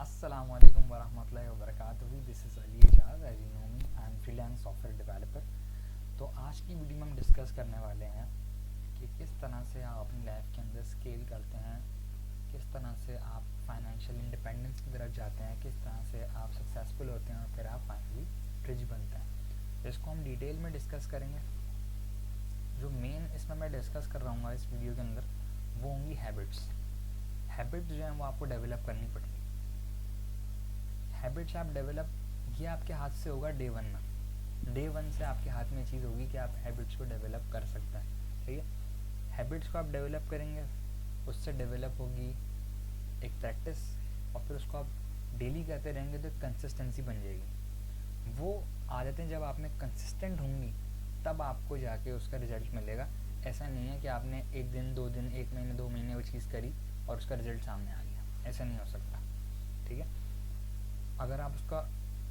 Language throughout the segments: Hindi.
Assalamualaikum warahmatullahi wabarakatuh. This is Ali Ejaz, as you know me, I am freelance software developer. तो आज की वीडियो में हम डिस्कस करने वाले हैं कि किस तरह से आप अपनी लाइफ के अंदर स्केल करते हैं, किस तरह से आप फाइनेंशियल इंडिपेंडेंस की तरफ जाते हैं, किस तरह से आप सक्सेसफुल होते हैं और फिर आप फाइनली रिच बनते हैं। तो इसको हम डिटेल में डिस्कस करेंगे। जो मेन इसमें मैं डिस्कस कर रहा हूँ इस वीडियो के अंदर वो होंगी हैबिट्स। हैबिट्स जो हैं वो आपको डेवलप करनी पड़ेगी। हैबिट्स आप डेवलप, ये आपके हाथ से होगा डे वन में। डे वन से आपके हाथ में चीज़ होगी कि आप हैबिट्स को डेवलप कर सकते हैं। ठीक है, हैबिट्स को आप डेवलप करेंगे, उससे डेवलप होगी एक प्रैक्टिस, और फिर उसको आप डेली करते रहेंगे तो कंसिस्टेंसी बन जाएगी। वो आदतें जब आप में कंसिस्टेंट होंगी तब आपको जाके उसका रिजल्ट मिलेगा। ऐसा नहीं है कि आपने एक दिन, 2 दिन, 1 महीने, 2 महीने वो चीज़ करी और उसका रिजल्ट सामने आ गया। ऐसा नहीं हो सकता। ठीक है, अगर आप उसका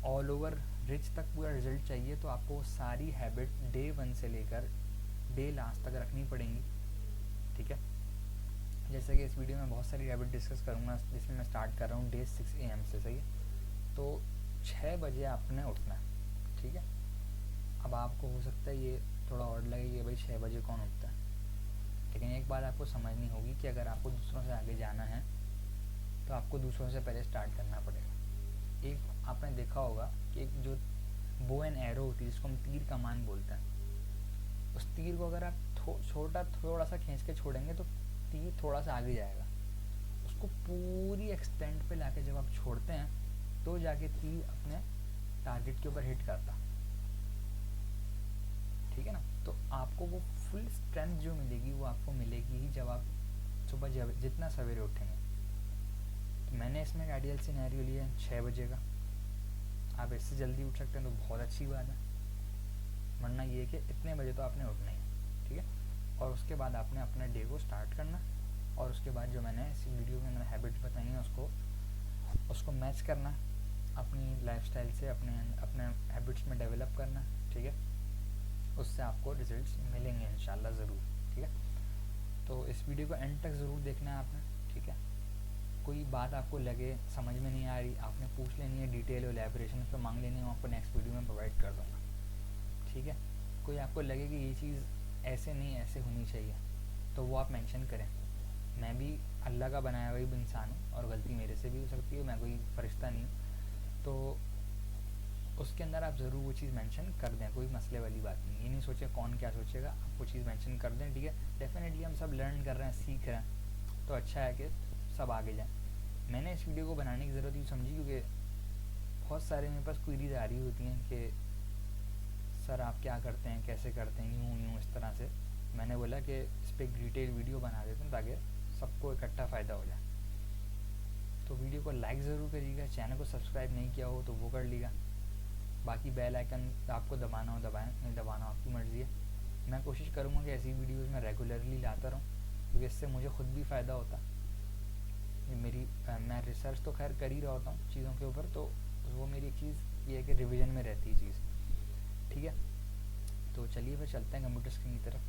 ऑल ओवर रिच तक पूरा रिजल्ट चाहिए तो आपको सारी हैबिट डे वन से लेकर डे लास्ट तक रखनी पड़ेंगी। ठीक है, जैसे कि इस वीडियो में बहुत सारी हैबिट डिस्कस करूँगा, जिसमें मैं स्टार्ट कर रहा हूँ डे 6 AM से। सही है, तो 6 बजे आपने उठना है। ठीक है, अब आपको हो सकता है ये थोड़ा और लगे कि भाई 6 बजे कौन उठता है, लेकिन एक बात आपको समझनी होगी कि अगर आपको दूसरों से आगे जाना है तो आपको दूसरों से पहले स्टार्ट करना पड़ेगा। एक आपने देखा होगा कि एक जो बो एंड एरो होती है, जिसको हम तीर कमान बोलते हैं, उस तीर को अगर आप थोड़ा सा खींच के छोड़ेंगे तो तीर थोड़ा सा आगे जाएगा। उसको पूरी एक्सटेंट पे लाके जब आप छोड़ते हैं तो जाके तीर अपने टारगेट के ऊपर हिट करता। ठीक है ना, तो आपको वो फुल स्ट्रेंथ जो मिलेगी वो आपको मिलेगी ही जब आप सुबह जितना सवेरे उठेंगे। तो मैंने इसमें एक आइडियल सिनेरियो लिया है 6 बजे का। आप इससे जल्दी उठ सकते हैं तो बहुत अच्छी बात है, वरना ये कि इतने बजे तो आपने उठना ही है। ठीक है, और उसके बाद आपने अपने डे को स्टार्ट करना, और उसके बाद जो मैंने इस वीडियो में मैंने हैबिट्स बताई हैं उसको मैच करना अपनी लाइफस्टाइल से, अपने हैबिट्स में डेवलप करना। ठीक है, उससे आपको रिजल्ट्स मिलेंगे इंशाल्लाह ज़रूर। ठीक है, तो इस वीडियो को एंड तक ज़रूर देखना है आपने। ठीक है, कोई बात आपको लगे समझ में नहीं आ रही, आपने पूछ लेनी है, डिटेल एलैबोरेशन उस पर मांग लेनी है, मैं आपको नेक्स्ट वीडियो में प्रोवाइड कर दूँगा। ठीक है, कोई आपको लगे कि ये चीज़ ऐसे नहीं ऐसे होनी चाहिए तो वो आप मेंशन करें। मैं भी अल्लाह का बनाया हुआ ही इंसान हूँ और गलती मेरे से भी हो सकती है, मैं कोई फरिश्ता नहीं हूँ। तो उसके अंदर आप ज़रूर वो चीज़ मेंशन कर दें, कोई मसले वाली बात नहीं। ये नहीं सोचे कौन क्या सोचेगा, आप वो चीज़ मेंशन कर दें। ठीक है, डेफिनेटली हम सब लर्न कर रहे हैं, सीख रहे हैं, तो अच्छा है कि सब आगे जाएँ। मैंने इस वीडियो को बनाने की ज़रूरत यूँ समझी क्योंकि बहुत सारे मेरे पास क्वेरीज आ रही होती हैं कि सर आप क्या करते हैं, कैसे करते हैं, यूँ इस तरह से। मैंने बोला कि इस पर एक डिटेल वीडियो बना देते हैं ताकि सबको इकट्ठा फ़ायदा हो जाए। तो वीडियो को लाइक ज़रूर करिएगा, चैनल को सब्सक्राइब नहीं किया हो तो वो कर लीजिएगा, बाकी बेल आइकन आपको दबाना हो दबाएं, नहीं दबाना आपकी मर्ज़ी है। मैं कोशिश करूँगा कि ऐसी वीडियोज़ मैं रेगुलरली लाता रहूँ, क्योंकि इससे मुझे ख़ुद भी फ़ायदा होता। मैं रिसर्च तो खैर कर ही रहा होता हूँ चीज़ों के ऊपर, तो वो मेरी चीज़ ये है कि रिवीजन में रहती है चीज़। ठीक है, तो चलिए फिर चलते हैं कंप्यूटर स्क्रीन की तरफ।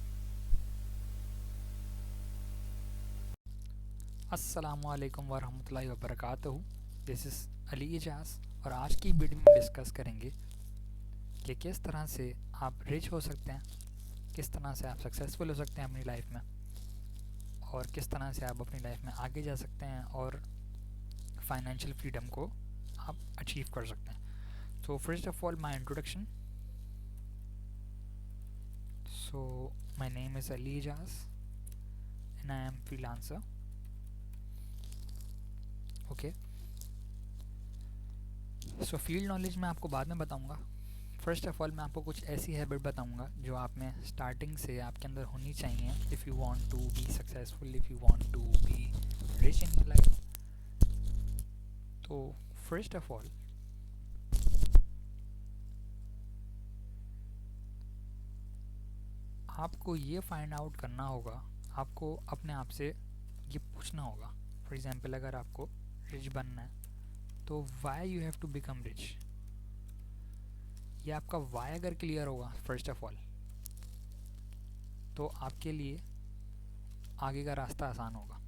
अस्सलामुअलैकुम वरहमतुल्लाहि वबरकातुहू। दिस इज़ अली एजाज, और आज की वीडियो में डिस्कस करेंगे कि किस तरह से आप रिच हो सकते हैं, किस तरह से आप सक्सेसफुल हो सकते हैं अपनी लाइफ में, और किस तरह से आप अपनी लाइफ में आगे जा सकते हैं और फाइनेंशियल फ्रीडम को आप अचीव कर सकते हैं। So first of all, my introduction. So my name is Ali Ijaz and I am freelancer. Okay. So field knowledge मैं आपको बाद में बताऊंगा। फर्स्ट ऑफ ऑल मैं आपको कुछ ऐसी हैबिट बताऊंगा जो आप में स्टार्टिंग से आपके अंदर होनी चाहिए if you want to be successful, if you want to be rich in your life. तो फर्स्ट ऑफ ऑल आपको ये फाइंड आउट करना होगा, आपको अपने आप से ये पूछना होगा। फॉर एग्जांपल अगर आपको रिच बनना है तो why you have to become rich. ये आपका वाई अगर क्लियर होगा फर्स्ट ऑफ ऑल तो आपके लिए आगे का रास्ता आसान होगा।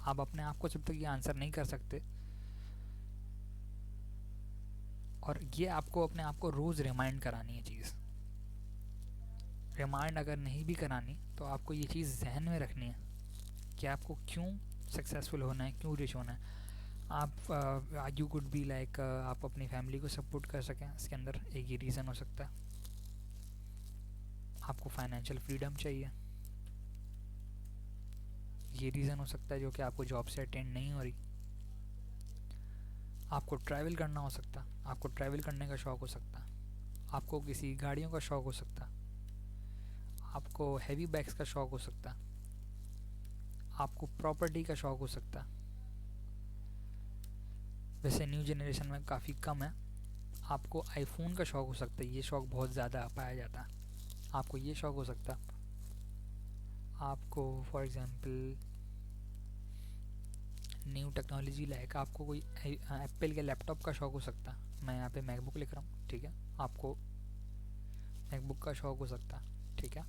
आप अपने आप को जब तक ये आंसर नहीं कर सकते और ये आपको अपने आप को रोज़ रिमाइंड करानी है चीज़। रिमाइंड अगर नहीं भी करानी तो आपको ये चीज़ जहन में रखनी है कि आपको क्यों सक्सेसफुल होना है, क्यों रिच होना है। आप यू कुड बी लाइक आप अपनी फैमिली को सपोर्ट कर सकें, इसके अंदर एक ही रीज़न हो सकता है। आपको फाइनेंशियल फ्रीडम चाहिए, ये रीज़न हो सकता है जो कि आपको जॉब से अटेंड नहीं हो रही। आपको ट्रैवल करना हो सकता है, आपको ट्रैवल करने का शौक़ हो सकता है, आपको किसी गाड़ियों का शौक़ हो सकता है, आपको हैवी बैग्स का शौक़ हो सकता है, आपको प्रॉपर्टी का शौक़ हो सकता है। वैसे न्यू जनरेशन में काफ़ी कम है। आपको आईफोन का शौक़ हो सकता है, ये शौक़ बहुत ज़्यादा पाया जाता है। आपको ये शौक़ हो सकता है। आपको for example new technology like आपको कोई एप्पल के लैपटॉप का शौक़ हो सकता है। मैं यहाँ पे मैकबुक लिख रहा हूँ, ठीक है। आपको मैकबुक का शौक़ हो सकता है, ठीक है।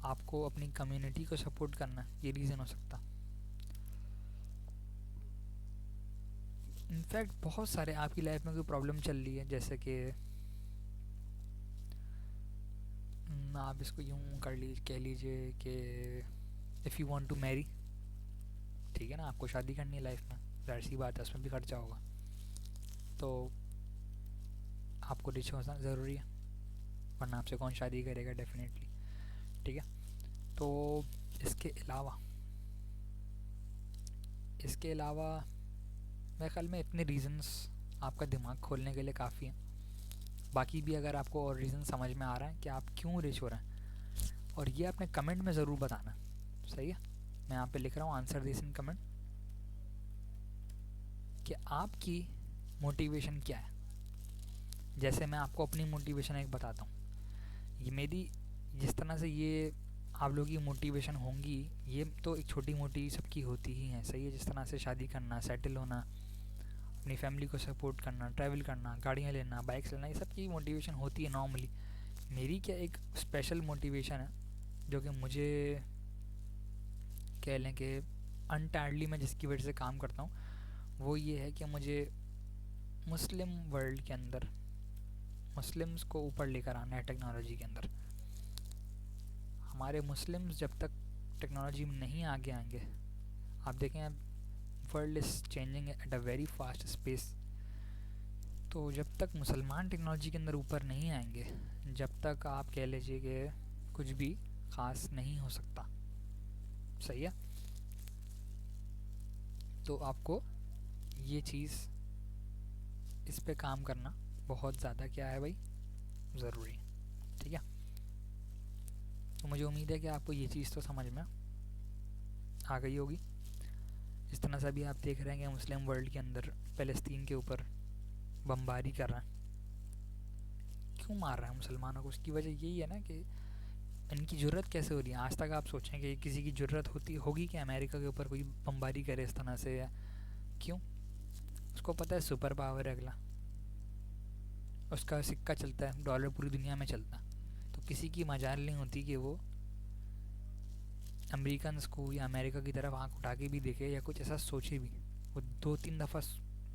आपको अपनी कम्युनिटी को सपोर्ट करना है, ये रीज़न हो सकता है। इनफैक्ट बहुत सारे आपकी लाइफ में कोई प्रॉब्लम चल रही है, जैसे कि आप इसको यूँ कह लीजिए कि if you want to marry, ठीक है ना, आपको शादी करनी है लाइफ में, जाहिर सी बात है उसमें भी खर्चा होगा, तो आपको रिच होना ज़रूरी है, वरना आपसे कौन शादी करेगा डेफिनेटली, ठीक है। तो इसके अलावा मेरे ख्याल में इतने रीज़न्स आपका दिमाग खोलने के लिए काफ़ी हैं। बाकी भी अगर आपको और रीज़न समझ में आ रहा है कि आप क्यों रिच हो रहे हैं, और ये आपने कमेंट में ज़रूर बताना, सही है। मैं यहाँ पे लिख रहा हूँ आंसर दिस इन कमेंट कि आपकी मोटिवेशन क्या है। जैसे मैं आपको अपनी मोटिवेशन एक बताता हूँ, ये मेरी जिस तरह से ये आप लोगों की मोटिवेशन होंगी, ये तो एक छोटी मोटी सबकी होती ही है, सही है। जिस तरह से शादी करना, सेटल होना, अपनी फैमिली को सपोर्ट करना, ट्रैवल करना, गाड़ियाँ लेना, बाइक्स लेना, ये सब की मोटिवेशन होती है नॉर्मली। मेरी क्या एक स्पेशल मोटिवेशन है जो कि मुझे कह लें कि अनटायर्डली मैं जिसकी वजह से काम करता हूँ, वो ये है कि मुझे मुस्लिम वर्ल्ड के अंदर मुस्लिम्स को ऊपर लेकर आना है टेक्नोलॉजी के अंदर। हमारे मुस्लिम्स जब तक टेक्नोलॉजी में नहीं आगे आएंगे, आप देखें अब world is changing at a very fast space, तो जब तक मुसलमान टेक्नोलॉजी के अंदर ऊपर नहीं आएंगे, जब तक आप कह लीजिए कि कुछ भी ख़ास नहीं हो सकता, सही है। तो आपको ये चीज़ इस पे काम करना बहुत ज़्यादा क्या है भाई, ज़रूरी है, ठीक है। तो मुझे उम्मीद है कि आपको ये चीज़ तो समझ में आ गई होगी। इस तरह से भी आप देख रहे हैं कि मुस्लिम वर्ल्ड के अंदर फ़लस्तीन के ऊपर बमबारी कर रहा है। क्यों मार रहा है मुसलमानों को? उसकी वजह यही है ना कि इनकी ज़रूरत कैसे हो रही है। आज तक आप सोचें कि किसी की ज़रूरत होगी कि अमेरिका के ऊपर कोई बमबारी करे इस तरह से, या क्यों? उसको पता है सुपर पावर है अगला, उसका सिक्का चलता है, डॉलर पूरी दुनिया में चलता, तो किसी की मजाल नहीं होती कि वो अमेरिकन को या अमेरिका की तरफ आँख उठा के भी देखे या कुछ ऐसा सोचे भी। वो 2-3 दफ़ा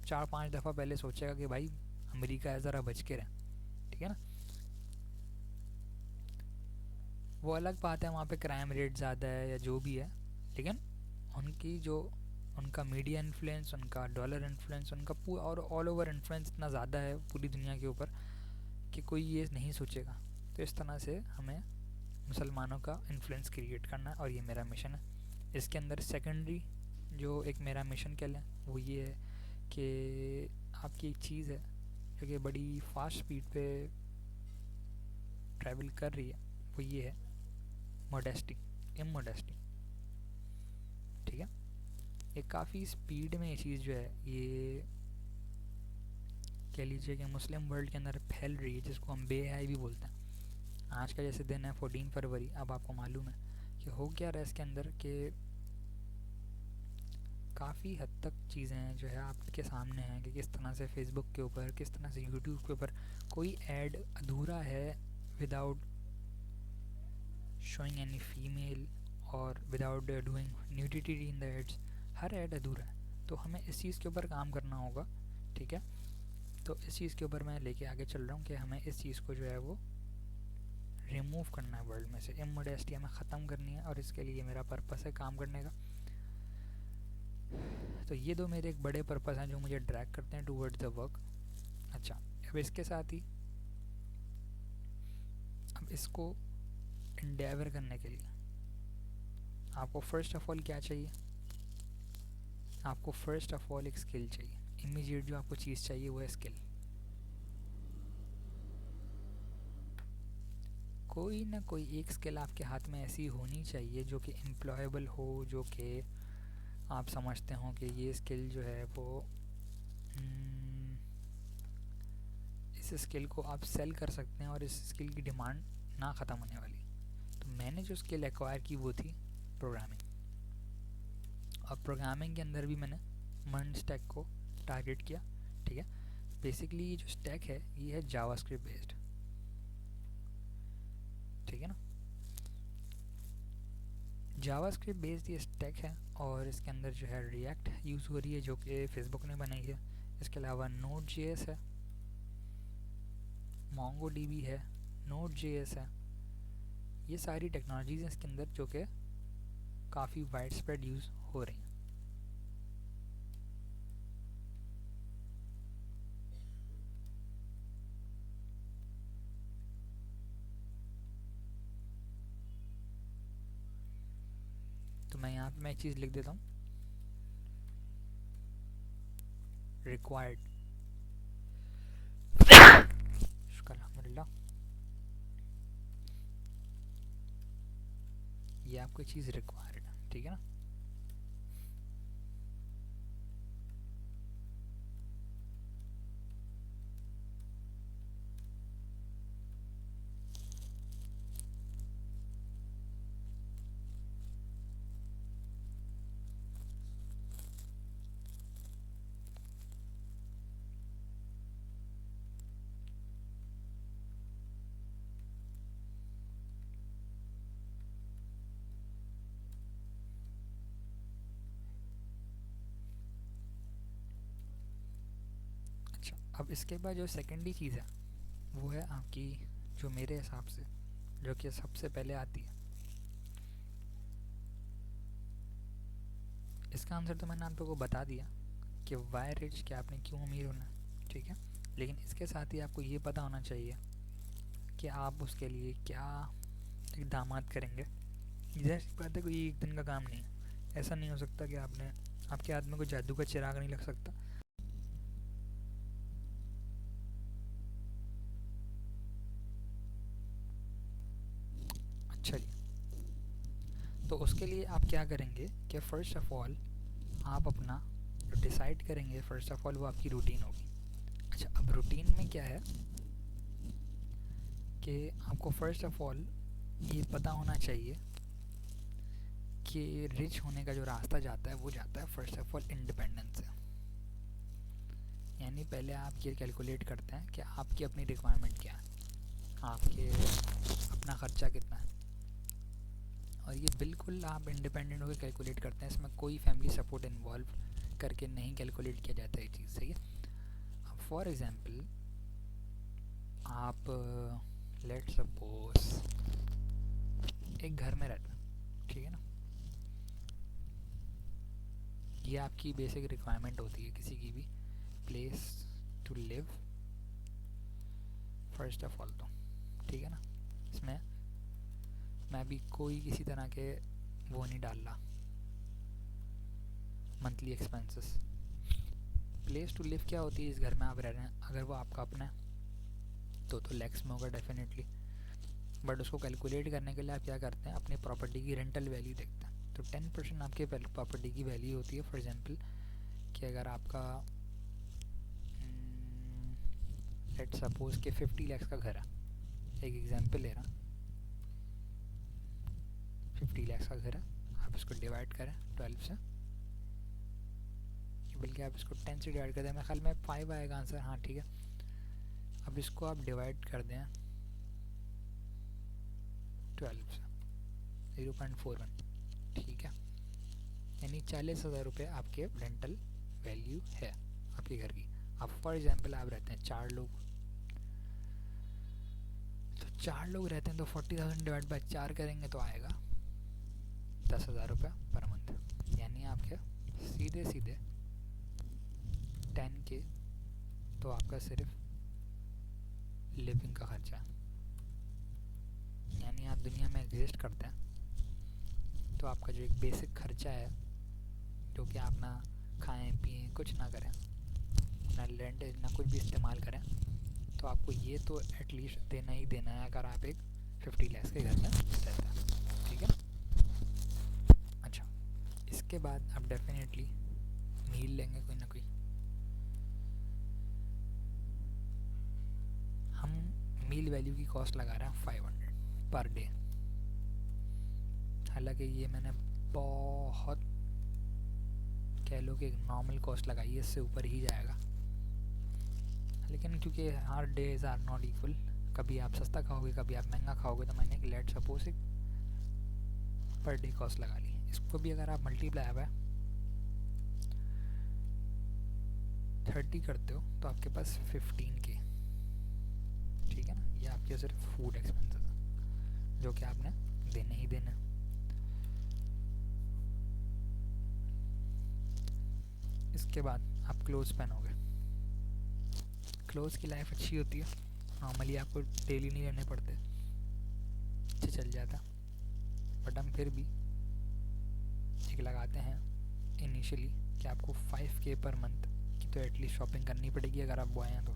4-5 दफ़ा पहले सोचेगा कि भाई अमेरिका है, ज़रा बच के रहें, ठीक है ना। वो अलग बात है वहाँ पे क्राइम रेट ज़्यादा है या जो भी है, लेकिन उनका मीडिया इन्फ्लुएंस, उनका डॉलर इन्फ्लुएंस, उनका पूरा और ऑल ओवर इन्फ्लुएंस इतना ज़्यादा है पूरी दुनिया के ऊपर कि कोई ये नहीं सोचेगा। तो इस तरह से हमें मुसलमानों का इन्फ्लुएंस क्रिएट करना है, और ये मेरा मिशन है। इसके अंदर सेकेंडरी जो एक मेरा मिशन कह लें वो ये है कि आपकी एक चीज़ है जो कि बड़ी फास्ट स्पीड पे ट्रैवल कर रही है, वो ये है मोडेस्टी, इमोडेस्टी, ठीक है। ये काफ़ी स्पीड में ये चीज़ जो है ये कह लीजिए कि मुस्लिम वर्ल्ड के अंदर फैल रही है, जिसको हम बेहयाई भी बोलते हैं। आज का जैसे दिन है 14 फरवरी, अब आपको मालूम है कि हो क्या रहा है इसके अंदर कि काफ़ी हद तक चीज़ें जो है आपके सामने हैं कि किस तरह से फेसबुक के ऊपर, किस तरह से यूट्यूब के ऊपर कोई ऐड अधूरा है विदाउट शोइंग एनी फीमेल और without doing nudity in the ads, हर ऐड अधूरा है। तो हमें इस चीज़ के ऊपर काम करना होगा, ठीक है। तो इस चीज़ के ऊपर मैं लेके आगे चल रहा हूँ कि हमें इस चीज़ को जो है वो रिमूव करना है वर्ल्ड में से, इमोडेस्टी हमें ख़त्म करनी है, और इसके लिए मेरा पर्पस है काम करने का। तो ये दो मेरे एक बड़े पर्पस हैं जो मुझे ड्रैग करते हैं टूवर्ड्स द वर्क। अच्छा, अब इसके साथ ही अब इसको एंडेवर करने के लिए आपको फर्स्ट ऑफ ऑल क्या चाहिए? आपको फर्स्ट ऑफ ऑल एक स्किल चाहिए। इमीडिएट जो आपको चीज़ चाहिए वो है स्किल। कोई ना कोई एक स्किल आपके हाथ में ऐसी होनी चाहिए जो कि एम्प्लॉयबल हो, जो कि आप समझते हो कि ये स्किल जो है वो इस स्किल को आप सेल कर सकते हैं और इस स्किल की डिमांड ना ख़त्म होने वाली। तो मैंने जो स्किल एक्वायर की वो थी प्रोग्रामिंग। और प्रोग्रामिंग के अंदर भी मैंने MERN स्टैक को टारगेट किया। ठीक है, बेसिकली ये जो स्टैक है ये है जावास्क्रिप्ट बेस्ड। ठीक है ना, जावास्क्रिप्ट बेस्ड ये स्टैक है, और इसके अंदर जो है रिएक्ट यूज़ हो रही है जो कि फेसबुक ने बनाई है। इसके अलावा Node.js है, MongoDB है, Node.js है। ये सारी टेक्नोलॉजीज़ हैं इसके अंदर जो कि काफ़ी वाइड स्प्रेड यूज़ हो रही हैं। तो मैं यहाँ पे मैं एक चीज़ लिख देता हूँ, रिक्वायर्ड। शुक्रिया, ये आपको चीज़ रिक्वायर्ड है। ठीक है ना, अब इसके बाद जो सेकेंडरी चीज़ है वो है आपकी, जो मेरे हिसाब से जो कि सबसे पहले आती है। इसका आंसर तो मैंने आप लोगों को बता दिया कि वाई रिच, कि आपने क्यों अमीर होना है। ठीक है, लेकिन इसके साथ ही आपको ये पता होना चाहिए कि आप उसके लिए क्या इकदाम करेंगे। इधर सी बात है, कोई एक दिन का काम नहीं है। ऐसा नहीं हो सकता कि आपके हाथ में कोई जादू का चिराग नहीं लग सकता। अच्छा जी, तो उसके लिए आप क्या करेंगे कि फ़र्स्ट ऑफ़ ऑल आप अपना डिसाइड करेंगे। फ़र्स्ट ऑफ़ ऑल वो आपकी रूटीन होगी। अच्छा, अब रूटीन में क्या है कि आपको फ़र्स्ट ऑफ़ ऑल ये पता होना चाहिए कि रिच होने का जो रास्ता जाता है वो जाता है फ़र्स्ट ऑफ़ ऑल इंडिपेंडेंस से। यानी पहले आप ये कैलकुलेट करते हैं कि आपकी अपनी रिक्वायरमेंट क्या है, आपके अपना ख़र्चा कितना है, और ये बिल्कुल आप इंडिपेंडेंट होकर कैलकुलेट करते हैं। इसमें कोई फैमिली सपोर्ट इन्वॉल्व करके नहीं कैलकुलेट किया जाता है ये चीज़। सही है। अब फॉर एग्ज़ाम्पल आप लेट सपोज एक घर में रहते हैं। ठीक है ना, ये आपकी बेसिक रिक्वायरमेंट होती है किसी की भी, place to live first of all. तो ठीक है ना, इसमें मैं भी कोई किसी तरह के वो नहीं डाल रहा, monthly expenses. Place to live क्या होती है, इस घर में आप रह रहे हैं, अगर वो आपका अपना है तो लैक्स में होगा डेफिनेटली। बट उसको कैलकुलेट करने के लिए आप क्या करते हैं, अपनी प्रॉपर्टी की रेंटल वैल्यू देखते हैं। तो 10% आपके प्रॉपर्टी की वैल्यू होती है। फॉर एग्जांपल कि अगर आपका लेट्स सपोज कि 50 लाख का घर है, एक एग्जांपल ले रहा, 50 लाख का घर है, आप इसको डिवाइड करें 12 से, बल्कि आप इसको 10 से डिवाइड कर दें, मेरे ख्याल में 5 आएगा आंसर। हाँ ठीक है, अब इसको आप डिवाइड कर दें 12 से, 0.41। ठीक है, यानी 40,000 रुपये आपके रेंटल वैल्यू है आपके घर की। अब फॉर एग्जाम्पल आप रहते हैं 4 लोग, तो 4 लोग रहते हैं तो 40,000 डिवाइड बाय 4 करेंगे तो आएगा 10,000 रुपया पर मंथ। यानी आपके सीधे सीधे 10K तो आपका सिर्फ लिविंग का खर्चा है। यानी आप दुनिया में एग्जिस्ट करते हैं तो आपका जो एक बेसिक खर्चा है, जो कि आप ना खाएं पिएं कुछ ना करें, ना रेंट ना कुछ भी इस्तेमाल करें, तो आपको ये तो एटलीस्ट देना ही देना है अगर आप एक 50 लाख के घर में रहते हैं। ठीक है। अच्छा, इसके बाद आप डेफिनेटली मील लेंगे कोई ना कोई। हम मील वैल्यू की कॉस्ट लगा रहे हैं 500 पर डे। हालांकि ये मैंने बहुत कह लो कि एक नॉर्मल कॉस्ट लगाई है, इससे ऊपर ही जाएगा, लेकिन क्योंकि हर डेज आर नॉट इक्वल, कभी आप सस्ता खाओगे कभी आप महंगा खाओगे, तो मैंने लेट सपोज एक पर डे कॉस्ट लगा ली। इसको भी अगर आप मल्टीप्लाई हुआ 30 करते हो तो आपके पास 15K। ठीक है ना, ये आपके सिर्फ फूड एक्सपेंसेस है जो कि आपने देने ही देना। इसके बाद आप क्लोथ्स पहनोगे। क्लोथ्स की लाइफ अच्छी होती है, नॉर्मली आपको डेली नहीं लेने पड़ते, अच्छे चल जाता, बट हम फिर भी एक लगाते हैं इनिशियली कि आपको 5K पर मंथ की तो एटलीस्ट शॉपिंग करनी पड़ेगी अगर आप बॉय हैं तो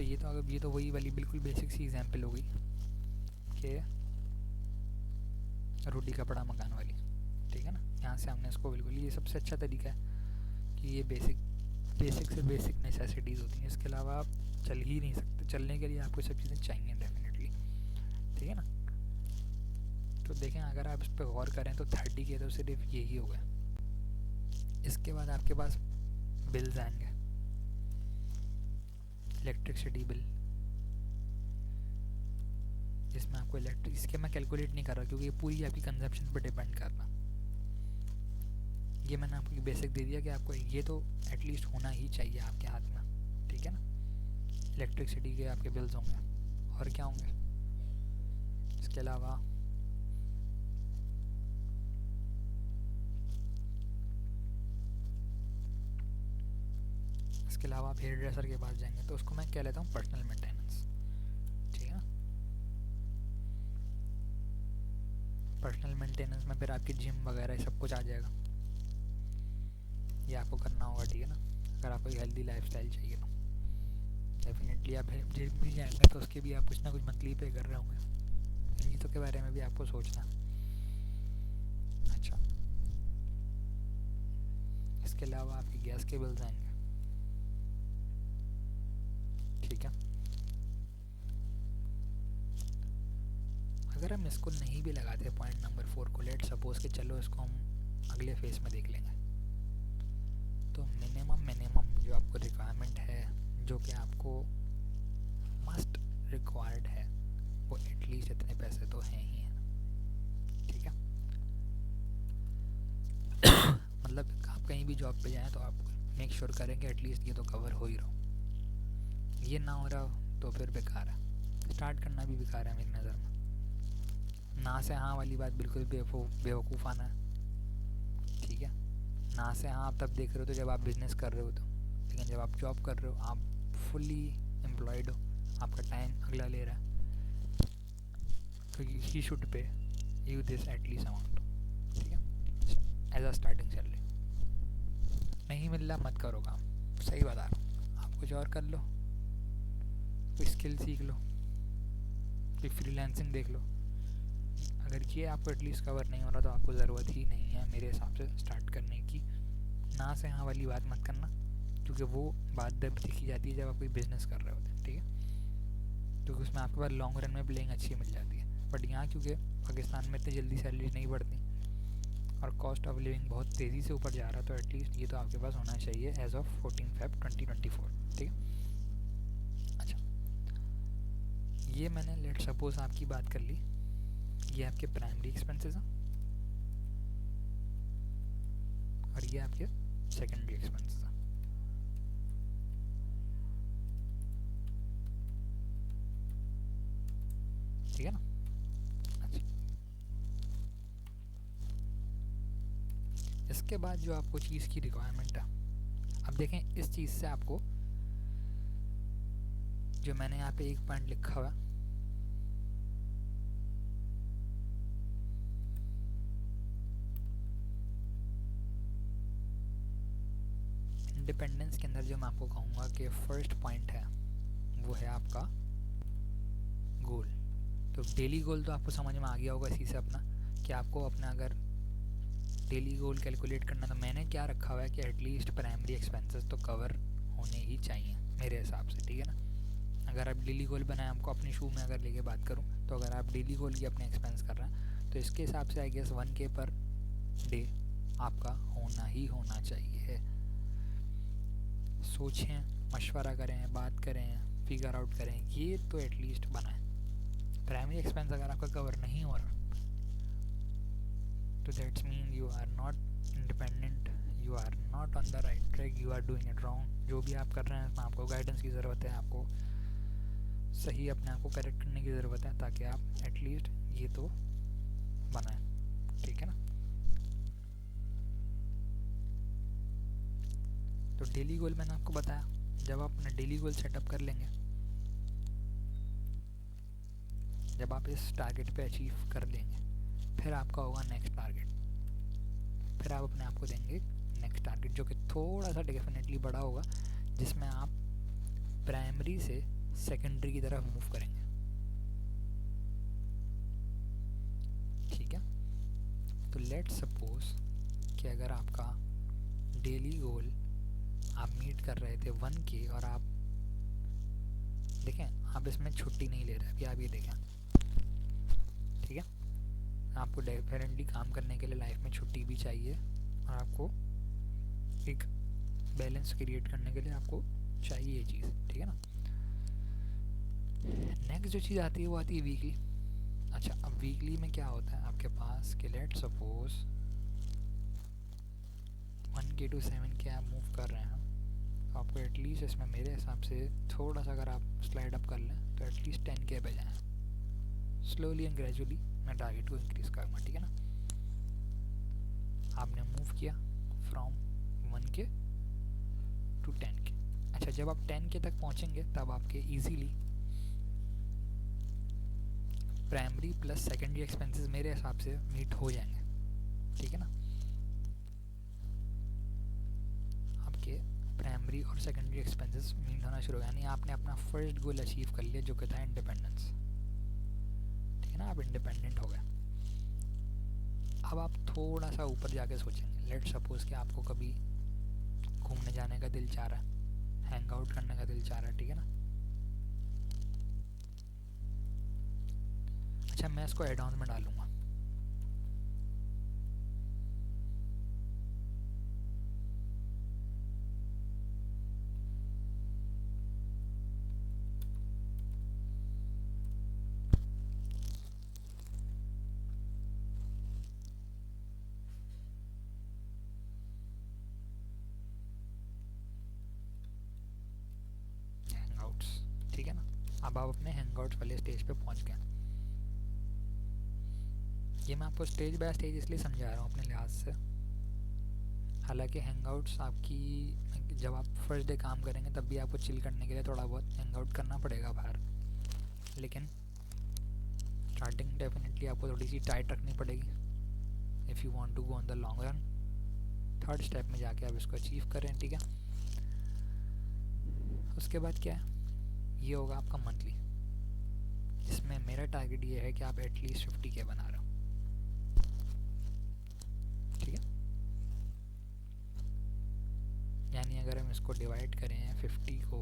ये तो वही वाली बिल्कुल बेसिक सी एग्जाम्पल हो गई कि रोटी कपड़ा मकान वाली। ठीक है ना, यहाँ से हमने इसको बिल्कुल, ये सबसे अच्छा तरीका है कि ये बेसिक से बेसिक नेसेसिटीज़ होती हैं, इसके अलावा आप चल ही नहीं सकते। चलने के लिए आपको सब चीज़ें चाहिए डेफिनेटली। ठीक है ना, तो देखें अगर आप इस पर गौर करें तो 30K तो सिर्फ यही हो गया। इसके बाद आपके पास बिल्स आएंगे, इलेक्ट्रिसिटी बिल, जिसमें आपको इसके मैं कैलकुलेट नहीं कर रहा क्योंकि ये पूरी आपकी कंजप्शन पर डिपेंड करना। ये मैंने आपको बेसिक दे दिया कि आपको ये तो एटलीस्ट होना ही चाहिए आपके हाथ में। ठीक है ना, इलेक्ट्रिसिटी के आपके बिल्स होंगे, और क्या होंगे इसके अलावा आप हेयर ड्रेसर के पास जाएंगे तो उसको मैं कह लेता हूँ पर्सनल मेंटेनेंस। ठीक है ना, पर्सनल मेंटेनेंस में फिर आपकी जिम वगैरह सब कुछ आ जाएगा, ये आपको करना होगा। ठीक है ना, अगर आपको एक हेल्दी लाइफस्टाइल चाहिए तो डेफिनेटली आप जिम भी जाएंगे तो उसके भी आप कुछ ना कुछ मंथली पे कर रहे होंगे, इन चीज़ों के बारे में भी आपको सोचना। अच्छा, इसके अलावा आपके गैस के बिल्स आएंगे। ठीक है, अगर हम इसको नहीं भी लगाते पॉइंट नंबर 4 को, लेट सपोज के चलो इसको हम अगले फेज में देख लेंगे, तो मिनिमम जो आपको रिक्वायरमेंट है, जो कि आपको मस्ट रिक्वायर्ड है, वो एटलीस्ट इतने पैसे तो हैं ही हैं। ठीक है, मतलब आप कहीं भी जॉब पे जाएं तो आप मेक श्योर करें कि एटलीस्ट ये तो कवर हो ही रहो। ये ना हो रहा तो फिर बेकार है, स्टार्ट करना भी बेकार है मेरी नज़र में। ना से हाँ वाली बात बिल्कुल बेवकूफ़ाना है। ठीक है, ना से हाँ आप तब देख रहे हो तो जब आप बिज़नेस कर रहे हो तो, लेकिन जब आप जॉब कर रहे हो, आप फुली एम्प्लॉयड हो, आपका टाइम अगला ले रहा है, तो he should pay you this at least amount. ठीक है, एज अ स्टार्टिंग सैलरी। नहीं मिल रहा मत करो काम, सही बता रहा हूँ। आप कुछ और कर लो, कोई स्किल सीख लो, कोई फ्रीलांसिंग देख लो। अगर ये आपको एटलीस्ट कवर नहीं हो रहा तो आपको ज़रूरत ही नहीं है मेरे हिसाब से स्टार्ट करने की। ना से हाँ वाली बात मत करना, क्योंकि वो बात जब सीखी जाती है जब आप कोई बिज़नेस कर रहे होते हैं। ठीक है, क्योंकि उसमें आपके पास लॉन्ग रन में प्लेइंग अच्छी मिल जाती है, बट यहाँ क्योंकि पाकिस्तान में इतनी जल्दी सैलरी नहीं बढ़ती और कॉस्ट ऑफ लिविंग बहुत तेज़ी से ऊपर जा रहा है, तो एटलीस्ट ये तो आपके पास होना चाहिए एज ऑफ 14 Feb 2024। ठीक है, अच्छा, ये मैंने लेट सपोज आपकी बात कर ली, ये आपके प्राइमरी एक्सपेंसेस हैं और ये आपके सेकेंडरी एक्सपेंसेस हैं। उसके बाद जो आपको चीज़ की रिक्वायरमेंट है, अब देखें इस चीज़ से आपको जो मैंने यहाँ पे एक पॉइंट लिखा हुआ, इंडिपेंडेंस के अंदर जो मैं आपको कहूँगा कि फर्स्ट पॉइंट है वो है आपका गोल। तो डेली गोल तो आपको समझ में आ गया होगा इसी से अपना, कि आपको अपना अगर डेली गोल कैलकुलेट करना, तो मैंने क्या रखा हुआ है कि एटलीस्ट प्राइमरी एक्सपेंसेस तो कवर होने ही चाहिए मेरे हिसाब से, ठीक है ना। अगर आप डेली गोल बनाएं, आपको अपने शू में अगर लेके बात करूं, तो अगर आप डेली गोल की अपने एक्सपेंस कर रहे हैं तो इसके हिसाब से I guess 1K per day आपका होना ही होना चाहिए। सोचें, मशवरा करें, बात करें, फिगर आउट करें, ये तो एटलीस्ट बनाएं। प्राइमरी एक्सपेंस अगर आपका कवर नहीं हो रहा तो that's mean you are not independent, you are not on the right track, you are doing it wrong. जो भी आप कर रहे हैं उसमें आपको गाइडेंस की ज़रूरत है, आपको सही अपने आप को करेक्ट करने की ज़रूरत है, ताकि आप एटलीस्ट ये तो बनाएं, ठीक है ना। तो डेली गोल मैंने आपको बताया, जब आप अपना डेली गोल सेटअप कर लेंगे, जब आप इस टारगेट पे अचीव कर लेंगे, फिर आपका होगा नेक्स्ट टारगेट। फिर आप अपने आप को देंगे नेक्स्ट टारगेट, जो कि थोड़ा सा डेफिनेटली बड़ा होगा, जिसमें आप प्राइमरी से सेकेंडरी की तरफ मूव करेंगे, ठीक है। तो लेट्स सपोज कि अगर आपका डेली गोल आप मीट कर रहे थे 1K, और आप देखें आप इसमें छुट्टी नहीं ले रहे, अभी आप ये देखें, ठीक है। आपको डेफिनेटली काम करने के लिए लाइफ में छुट्टी भी चाहिए, और आपको एक बैलेंस क्रिएट करने के लिए आपको चाहिए ये चीज़, ठीक है ना। नेक्स्ट जो चीज़ आती है वो आती है वीकली। अच्छा, अब वीकली में क्या होता है आपके पास कि let's suppose 1K to 7K आप मूव कर रहे हैं, तो आपको एटलीस्ट इसमें मेरे हिसाब से थोड़ा सा अगर आप स्लाइड अप कर लें तो एटलीस्ट 10K पे जाएँ। स्लोली एंड ग्रेजुअली मैं टारगेट को इंक्रीज़ करूँगा, ठीक है ना। आपने मूव किया फ्रॉम 1K टू 10K। अच्छा, जब आप 10K तक पहुँचेंगे तब आपके easily primary plus secondary expenses मेरे हिसाब से मीट हो जाएंगे, ठीक है ना। आपके प्राइमरी और सेकेंडरी एक्सपेंसेस मीट होना शुरू हो, यानी आपने अपना फर्स्ट गोल अचीव कर लिया, जो कि था इंडिपेंडेंस, ठीक है ना। आप इंडिपेंडेंट हो गए। अब आप थोड़ा सा ऊपर जाके सोचेंगे, लेट्स सपोज कि आपको कभी घूमने जाने का दिल चाह रहा है, हैंग आउट करने का दिल चाह रहा है, ठीक है ना। अच्छा, मैं इसको एड ऑन में डालूंगा, हैंगआउट्स, ठीक है ना। अब आप अपने हैंगआउट्स वाले स्टेज पे पहुंच गए। ये मैं आपको स्टेज बाय स्टेज इसलिए समझा रहा हूँ अपने लिहाज से, हालांकि हैंगआउट्स आपकी जब आप फर्स्ट डे काम करेंगे तब भी आपको चिल करने के लिए थोड़ा बहुत हैंगआउट करना पड़ेगा बाहर, लेकिन स्टार्टिंग डेफिनेटली आपको थोड़ी सी टाइट रखनी पड़ेगी if you want to go on the long run. Third step में जाके आप इसको अचीव करें, ठीक है। उसके बाद क्या है, ये होगा आपका मंथली, जिसमें मेरा टारगेट ये है कि आप एटलीस्ट 50K बना रहे हो, ठीक है। यानी अगर हम इसको डिवाइड करें 50 को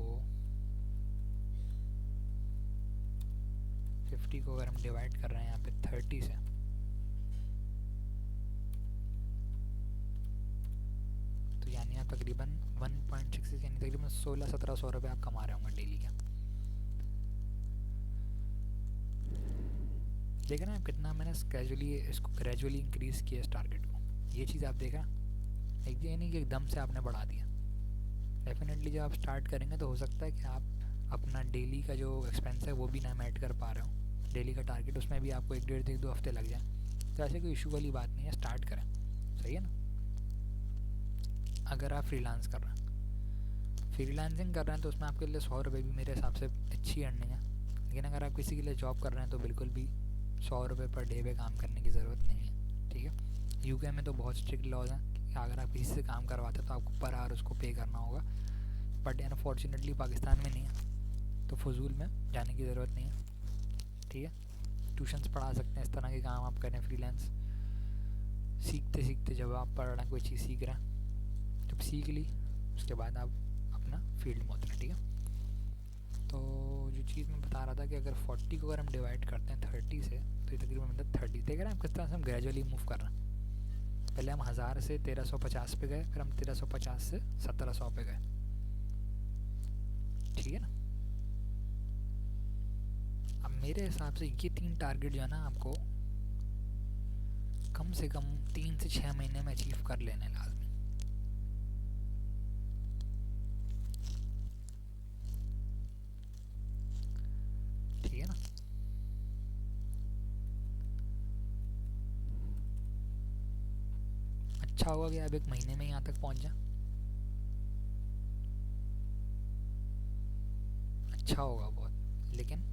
अगर हम डिवाइड कर रहे हैं यहाँ पे 30 से, तो यानी आप तकरीबन 1.66 यानी तकरीबन 1600-1700 रुपये आप कमा रहे होंगे डेली का। देखा ना कितना मैंने इसको ग्रेजुअली इंक्रीज़ किया इस टारगेट को। ये चीज़ आप देखा, एक ये नहीं कि एकदम से आपने बढ़ा दिया। डेफिनेटली जब आप स्टार्ट करेंगे तो हो सकता है कि आप अपना डेली का जो एक्सपेंस है वो भी ना मैट कर पा रहे हो, डेली का टारगेट, उसमें भी आपको 1 डेढ़ 2 हफ्ते लग जाए। तो ऐसे कोई इशू वाली बात नहीं है, स्टार्ट करें, सही है ना। अगर आप फ्रीलांस कर रहे हैं, फ्रीलांसिंग कर रहे हैं तो उसमें आपके लिए 100 रुपये भी मेरे हिसाब से अच्छी अर्निंग है। लेकिन अगर आप किसी के लिए जॉब कर रहे हैं तो बिल्कुल भी 100 रुपये पर डे पे काम करने की ज़रूरत नहीं है, ठीक है। यूके में तो बहुत स्ट्रिक्ट लॉज हैं कि अगर आप किसी से काम करवाते हैं तो आपको पर आवर उसको पे करना होगा, बट अनफॉर्चुनेटली पाकिस्तान में नहीं है, तो फजूल में जाने की ज़रूरत नहीं है, ठीक है। ट्यूशन्स पढ़ा सकते हैं, इस तरह के काम आप करें फ्रीलांस। सीखते सीखते जब आप पढ़ रहे हैं, कोई चीज़ सीख रहे हैं, जब सीख ली उसके बाद आप अपना फील्ड में उतरें, ठीक है। तो जो चीज़ मैं बता रहा था कि अगर 40 को अगर हम डिवाइड करते हैं 30 से तो तकरीबन मतलब 30 देख रहे हैं आप किस तरह से हम ग्रेजुअली मूव कर रहे हैं। पहले हम 1000 से 1350 पे गए, फिर हम 1350 से 1700 पे गए, ठीक है ना। अब मेरे हिसाब से ये 3 टारगेट जो है ना आपको कम से कम 3 से 6 महीने में अचीव कर लेने लाजमी, ठीक है ना। अच्छा होगा कि आप 1 महीने में यहाँ तक पहुँच जाए, अच्छा होगा बहुत। लेकिन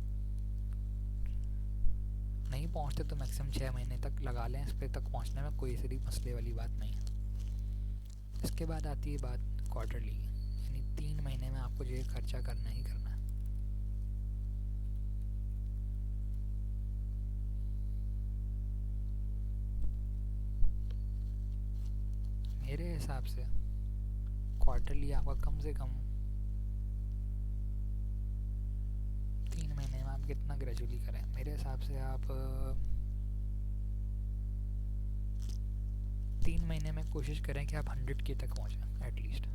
नहीं पहुँचते तो मैक्सिमम 6 महीने तक लगा लें इस पे तक पहुँचने में, कोई ऐसी मसले वाली बात नहीं है। इसके बाद आती है बात क्वार्टरली, यानी 3 महीने में आपको जो है खर्चा करना ही करना है। मेरे हिसाब से क्वार्टरली आपका कम से कम 3 महीने में आप कितना ग्रेजुअली करें, मेरे हिसाब से आप 3 महीने में कोशिश करें कि आप 100K तक पहुँचें एटलीस्ट।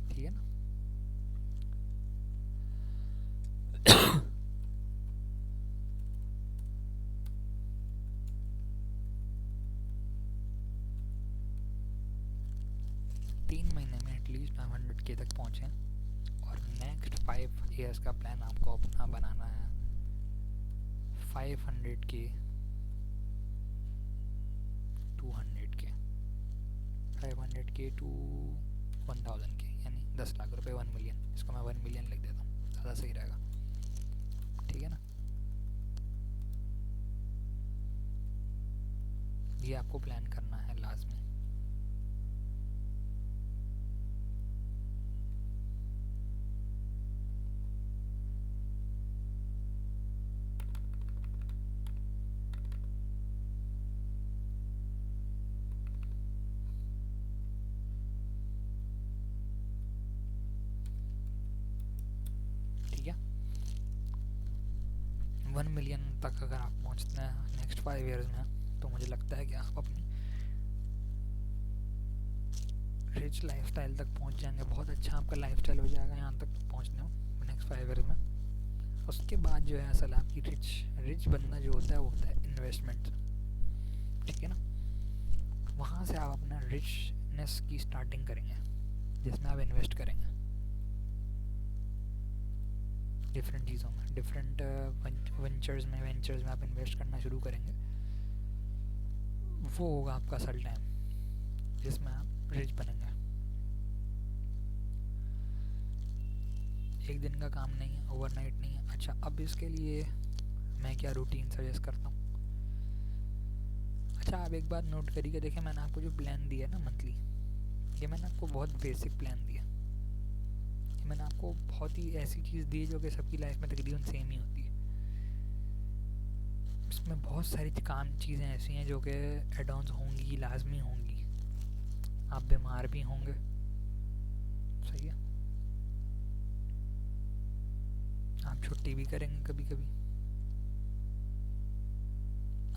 ठीक है ना। 3 महीने में एटलीस्ट आप 100K तक पहुँचें, और नेक्स्ट 5 ईयर्स का प्लान आपको अपना बनाना है 500K 200K, 500K to 1000K, यानी 10 लाख रुपए, 1 मिलियन। इसको मैं 1 मिलियन लिख देता हूँ, ज़्यादा सही रहेगा, ठीक है ना। ये आपको प्लान करना है लाजमी। ठीक है, 1 मिलियन तक अगर आप पहुँचते हैं नेक्स्ट 5 ईयर्स में, तो मुझे लगता है कि आप अपनी रिच लाइफस्टाइल तक पहुँच जाएंगे। बहुत अच्छा आपका लाइफस्टाइल हो जाएगा यहाँ तक पहुँचने में नेक्स्ट 5 ईयर्स में। उसके बाद जो है असल आपकी रिच बनना जो होता है वो होता है इन्वेस्टमेंट, ठीक है ना। वहाँ से आप अपना रिचनेस की स्टार्टिंग करेंगे, जिसमें आप इन्वेस्ट करेंगे डिफरेंट चीज़ों में, डिफरेंट वेंचर्स में आप इन्वेस्ट करना शुरू करेंगे। वो होगा आपका असल टाइम जिसमें आप रिच बनेंगे। एक दिन का काम नहीं है, ओवरनाइट नहीं है। अच्छा, अब इसके लिए मैं क्या रूटीन सजेस्ट करता हूँ। अच्छा, आप एक बात नोट करिए, देखें मैंने आपको जो प्लान दिया ना मंथली, ये मैंने आपको बहुत बेसिक प्लान दिया। ये मैंने आपको बहुत ही ऐसी चीज़ दी जो कि सबकी लाइफ में तकरीबन सेम ही होती है। इसमें बहुत सारी चीज़ें ऐसी हैं जो कि एड ऑन्स होंगी, लाजमी होंगी। आप बीमार भी होंगे, सही है, आप छुट्टी भी करेंगे कभी कभी,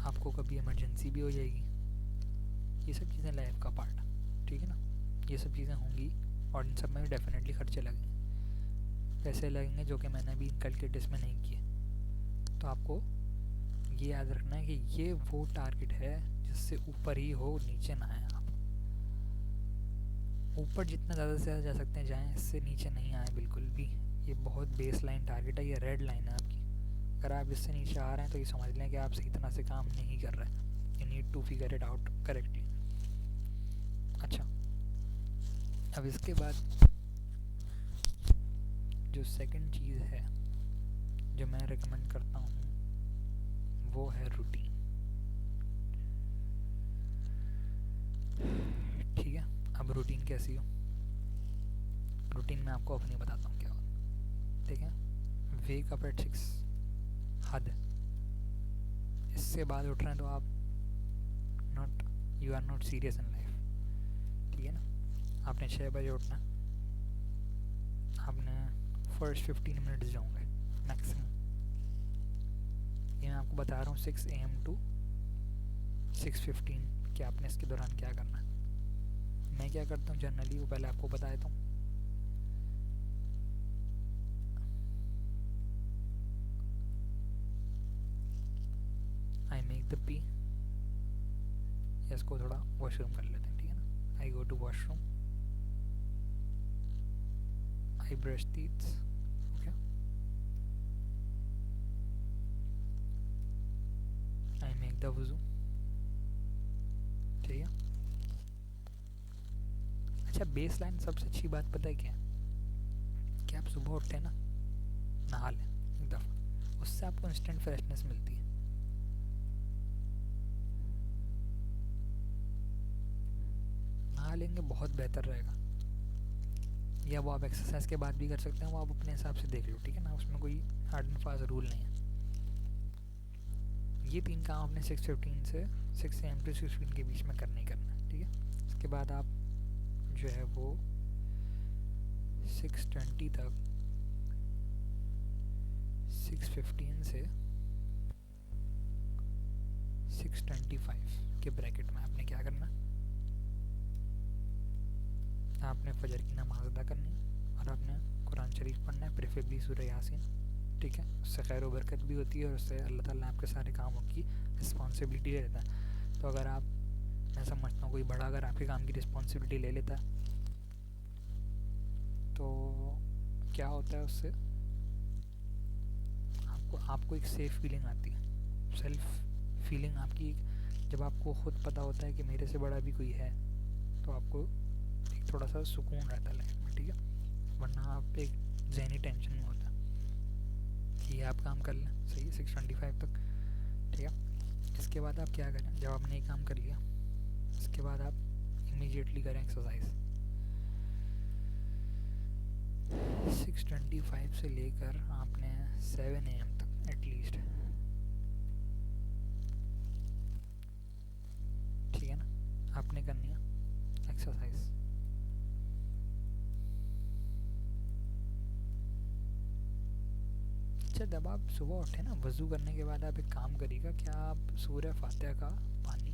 आपको कभी इमरजेंसी भी हो जाएगी। ये सब चीज़ें लाइफ का पार्ट, ठीक है ना। ये सब चीज़ें होंगी और इन सब में डेफिनेटली खर्चे लगेंगे, पैसे लगेंगे जो कि मैंने अभी कैलकुलेट इसमें नहीं किए। तो आपको ये याद रखना है कि ये वो टारगेट है जिससे ऊपर ही हो, नीचे ना आए आप। ऊपर जितना ज़्यादा से ज़्यादा जा सकते हैं जाएं, इससे नीचे नहीं आए बिल्कुल भी। ये बहुत बेस लाइन टारगेट है, ये रेड लाइन है आपकी। अगर आप इससे नीचे आ रहे हैं तो ये समझ लें कि आप सही तरह से काम नहीं कर रहे हैं। You need to figure it out correctly. अच्छा, अब इसके बाद जो सेकंड चीज़ है जो मैं रिकमेंड करता हूँ वो है रूटीन। ठीक है, अब रूटीन कैसी हो? रूटीन में आपको अपनी बताता हूँ क्या हो। ठीक है, वेक अप एट 6, हद। इससे बाद उठ रहे हैं तो आप you are not serious in life. ठीक है ना, आपने 6 बजे उठना, आपने फर्स्ट 15 मिनट्स जाऊँगे मैक्सिमम। ये मैं आपको बता रहा हूँ 6 AM टू 6:15 कि आपने इसके दौरान क्या करना है। मैं क्या करता हूँ जनरली, वो पहले आपको बता देता हूँ। आई मेक द पी, इसको थोड़ा वॉशरूम कर लेते हैं। ठीक है ना, I go to washroom, I brush teeth, okay, I make the वुजू। ठीक है, अच्छा बेस लाइन सबसे अच्छी बात पता है क्या है? कि आप सुबह उठते हैं ना, नहा लें एक दफ़ा, उससे आपको इंस्टेंट फ्रेशनेस मिलती है। नहा लेंगे बहुत बेहतर रहेगा। या वो आप एक्सरसाइज के बाद भी कर सकते हैं, वो आप अपने हिसाब से देख लो। ठीक है ना, उसमें कोई हार्ड एंड फास्ट रूल नहीं है। ये 3 काम आपने 6:15 से 6 AM टू 6:15 के बीच में करना ही करना है। ठीक है, इसके बाद आप जो है वो 6:20 तक 6:15 से 6:25 के ब्रैकेट में आपने क्या करना, आपने फजर की नमाज अदा करनी है और आपने कुरान शरीफ पढ़ना है, प्रेफरेबली सूरह यासीन। ठीक है, उससे खैर व बरकत भी होती है और उससे अल्लाह ताला आपके सारे कामों की रिस्पॉन्सिबिलिटी ले लेता है। तो अगर आप, मैं समझता हूँ कोई बड़ा अगर आपके काम की रिस्पॉन्सिबिलिटी ले लेता है तो क्या होता है उससे, आपको एक सेफ फीलिंग आती है, सेल्फ फीलिंग आपकी। जब आपको ख़ुद पता होता है कि मेरे से बड़ा भी कोई है तो आपको एक थोड़ा सा सुकून रहता है लाइफ में। ठीक है, वरना आप एक ज़हनी टेंशन में होता कि आप काम कर लें सही 6:25 तक। ठीक है, इसके बाद आप क्या करें, जब आपने ये काम कर लिया इसके बाद आप इमीडिएटली करें एक्सरसाइज। 6:25 से लेकर आपने 7 AM तक एटलीस्ट, ठीक है ना, आपने करनी है एक्सरसाइज। अच्छा, जब आप सुबह उठे ना, वज़ू करने के बाद आप एक काम करिएगा, क्या आप सूरह फातिहा का पानी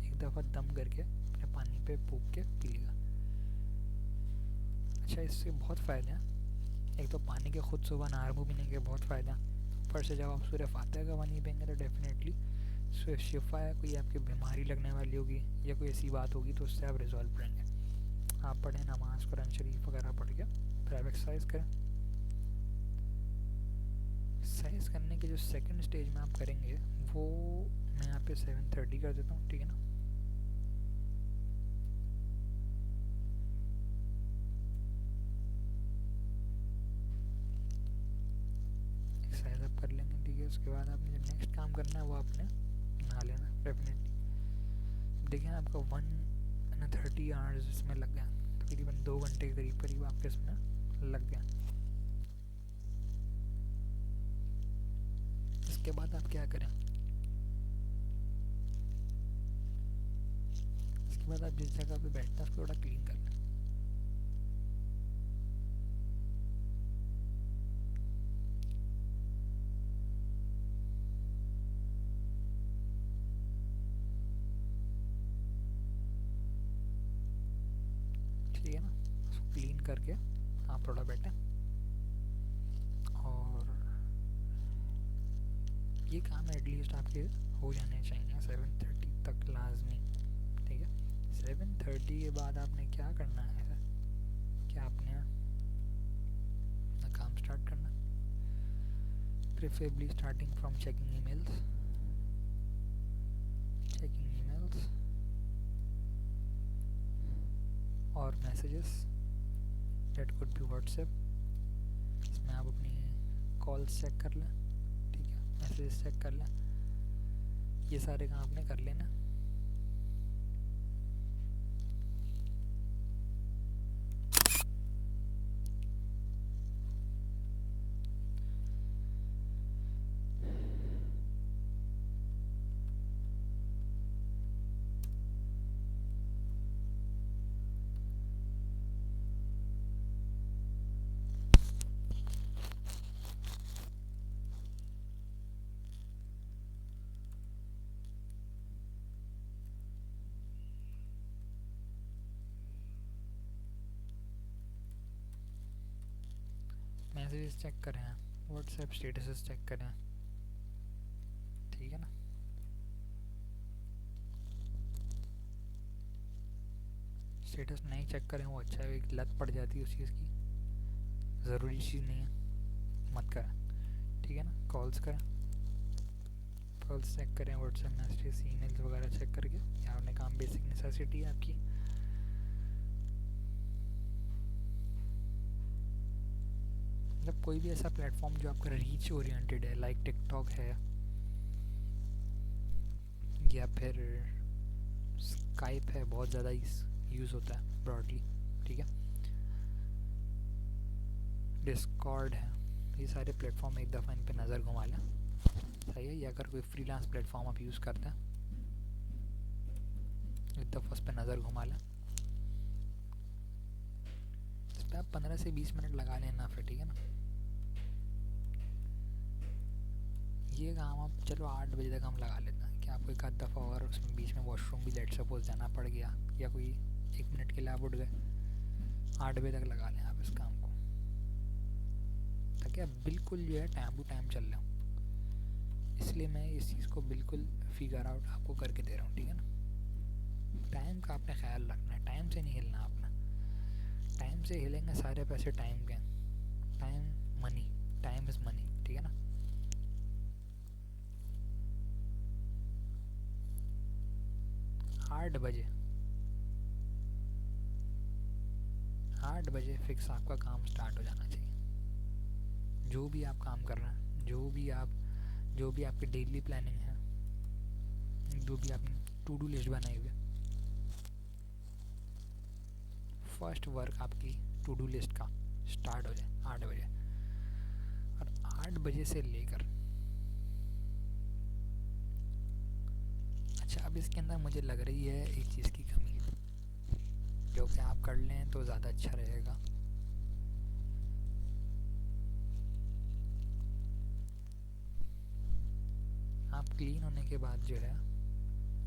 एक दफ़ा दम करके अपने पानी पे फूंक के पी लीजिएगा। अच्छा, इससे बहुत फ़ायदे हैं। एक तो पानी के खुद सुबह नहर मुँह पीने के बहुत फ़ायदे हैं। ऊपर से जब आप सूरह फातिहा का पानी पिएंगे तो डेफिनेटली शिफा है, कोई आपकी बीमारी लगने वाली होगी या कोई ऐसी बात होगी तो उससे आप रिजॉल्व करेंगे। आप पढ़ें नमाज कुरान शरीफ वगैरह पढ़ के, फिर आप एक्सरसाइज करें। एक्सरसाइज करने के जो सेकंड स्टेज में आप करेंगे वो मैं यहाँ पे 7:30 कर देता हूँ। ठीक है ना, एक्सरसाइज आप कर लेंगे। ठीक है, उसके बाद आपने जो नेक्स्ट काम करना है वो आपने नहा लेना डेफिनेटली। देखिए आपका 1:30 आवर्स इसमें लग गया, तकरीबन 2 घंटे के करीब करीब आपके इसमें लग गया। इसके बाद आप क्या करें, इसके बाद आप जिस जगह पे बैठते हैं उसको थोड़ा क्लीन कर लें। ठीक है ना, उसको क्लीन करके आप थोड़ा बैठें और ये काम एटलीस्ट आपके हो जाने चाहिए 7:30 तक लाजमी, ठीक है। 7:30 के बाद आपने क्या करना है सर, क्या आपने अपना काम स्टार्ट करना, preferably starting from checking emails और messages, that could be WhatsApp, इसमें आप अपनी कॉल्स चेक कर लें, ठीक है, मैसेजेस चेक कर लें, ये सारे काम आपने कर लेना। मैसेजेस चेक करें, व्हाट्सएप स्टेटसेस चेक करें, ठीक है ना। स्टेटस नहीं चेक करें वो अच्छा है, एक लत पड़ जाती है उस चीज़ की, ज़रूरी चीज़ नहीं है, मत करें, ठीक है ना। कॉल्स करें, कॉल्स चेक करें, व्हाट्सएप मैसेजेस ईमेल्स वगैरह चेक करके, या आपने काम बेसिक नेसेसिटी है आपकी। मतलब कोई भी ऐसा प्लेटफॉर्म जो आपका रीच ओरिएंटेड है, लाइक टिकटॉक है या फिर स्काइप है, बहुत ज़्यादा यूज़ होता है ब्रॉडली, ठीक है। डिस्कॉर्ड है, ये सारे प्लेटफॉर्म एक दफ़ा इन पे नज़र घुमा लें, सही है। या अगर कोई फ्रीलांस प्लेटफॉर्म आप यूज़ करते हैं, एक दफ़ा उस पर नज़र घुमा लें, इस पर आप 15 से 20 मिनट लगा लेना फिर, ठीक है ना। ये काम आप चलो 8 बजे तक हम लगा लेते हैं कि आपको एक आध दफ़ा और उसमें बीच में वॉशरूम भी लेट सपोज जाना पड़ गया, या कोई 1 मिनट के लिए आप उठ गए, 8 बजे तक लगा लें आप इस काम को, ताकि आप बिल्कुल जो है टाइम टू टाइम चल रहे हो। इसलिए मैं इस चीज़ को बिल्कुल फिगर आउट आपको करके दे रहा हूँ, ठीक है ना। टाइम का आपने ख्याल रखना है, टाइम से नहीं हिलना आपने, टाइम से हिलेंगे सारे पैसे टाइम के, time money, time is money, ठीक है ना। आठ बजे फिक्स आपका काम स्टार्ट हो जाना चाहिए। जो भी आप काम कर रहे हैं, जो भी आपकी डेली प्लानिंग है, जो भी आपने टू डू लिस्ट बनाई हुई है, फर्स्ट वर्क आपकी टू डू लिस्ट का स्टार्ट हो जाए 8 बजे। और 8 बजे से लेकर, अच्छा अब इसके अंदर मुझे लग रही है एक चीज़ की कमी, जो कि आप कर लें तो ज़्यादा अच्छा रहेगा। आप क्लीन होने के बाद जो है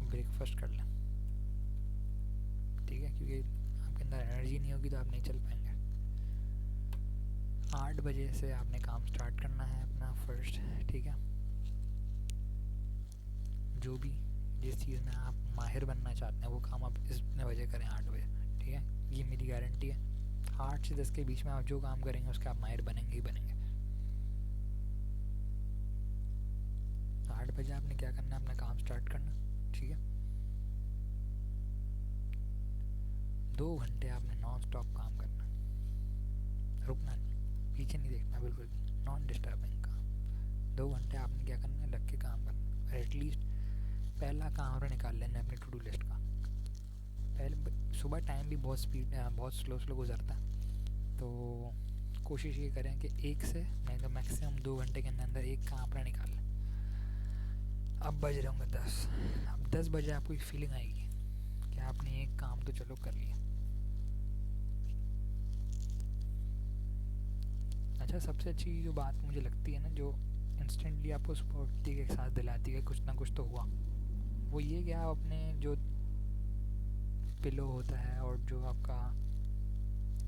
ब्रेकफास्ट कर लें, ठीक है, क्योंकि आपके अंदर एनर्जी नहीं होगी तो आप नहीं चल पाएंगे। 8 बजे से आपने काम स्टार्ट करना है अपना फर्स्ट, ठीक है। जो भी जिस चीज़ में आप माहिर बनना चाहते हैं वो काम आप इतने बजे करें, 8 बजे, ठीक है, ये मेरी गारंटी है। 8 से 10 के बीच में आप जो काम करेंगे उसके आप माहिर बनेंगे ही बनेंगे। 8 बजे आपने क्या करना है, अपना काम स्टार्ट करना, ठीक है। 2 घंटे आपने नॉन स्टॉप काम करना, रुकना नहीं, पीछे नहीं देखना, बिल्कुल भी नॉन डिस्टर्बिंग काम। 2 घंटे आपने क्या करना है, लग के काम करना, और एटलीस्ट पहला काम आपने निकाल लेना है अपनी टू डू लिस्ट का। पहले सुबह टाइम भी बहुत स्लो गुजरता है, तो कोशिश ये करें कि 1 से नहीं तो मैक्सिमम 2 घंटे के अंदर एक काम अपना निकाल लें। अब बज रहे होंगे 10, अब 10 बजे आपको एक फीलिंग आएगी कि आपने एक काम तो चलो कर लिया। अच्छा सबसे अच्छी जो बात मुझे लगती है ना, जो इंस्टेंटली आपको स्फूर्ति के साथ दिलाती है कुछ ना कुछ तो हुआ, वो ये कि आप अपने जो पिलो होता है और जो आपका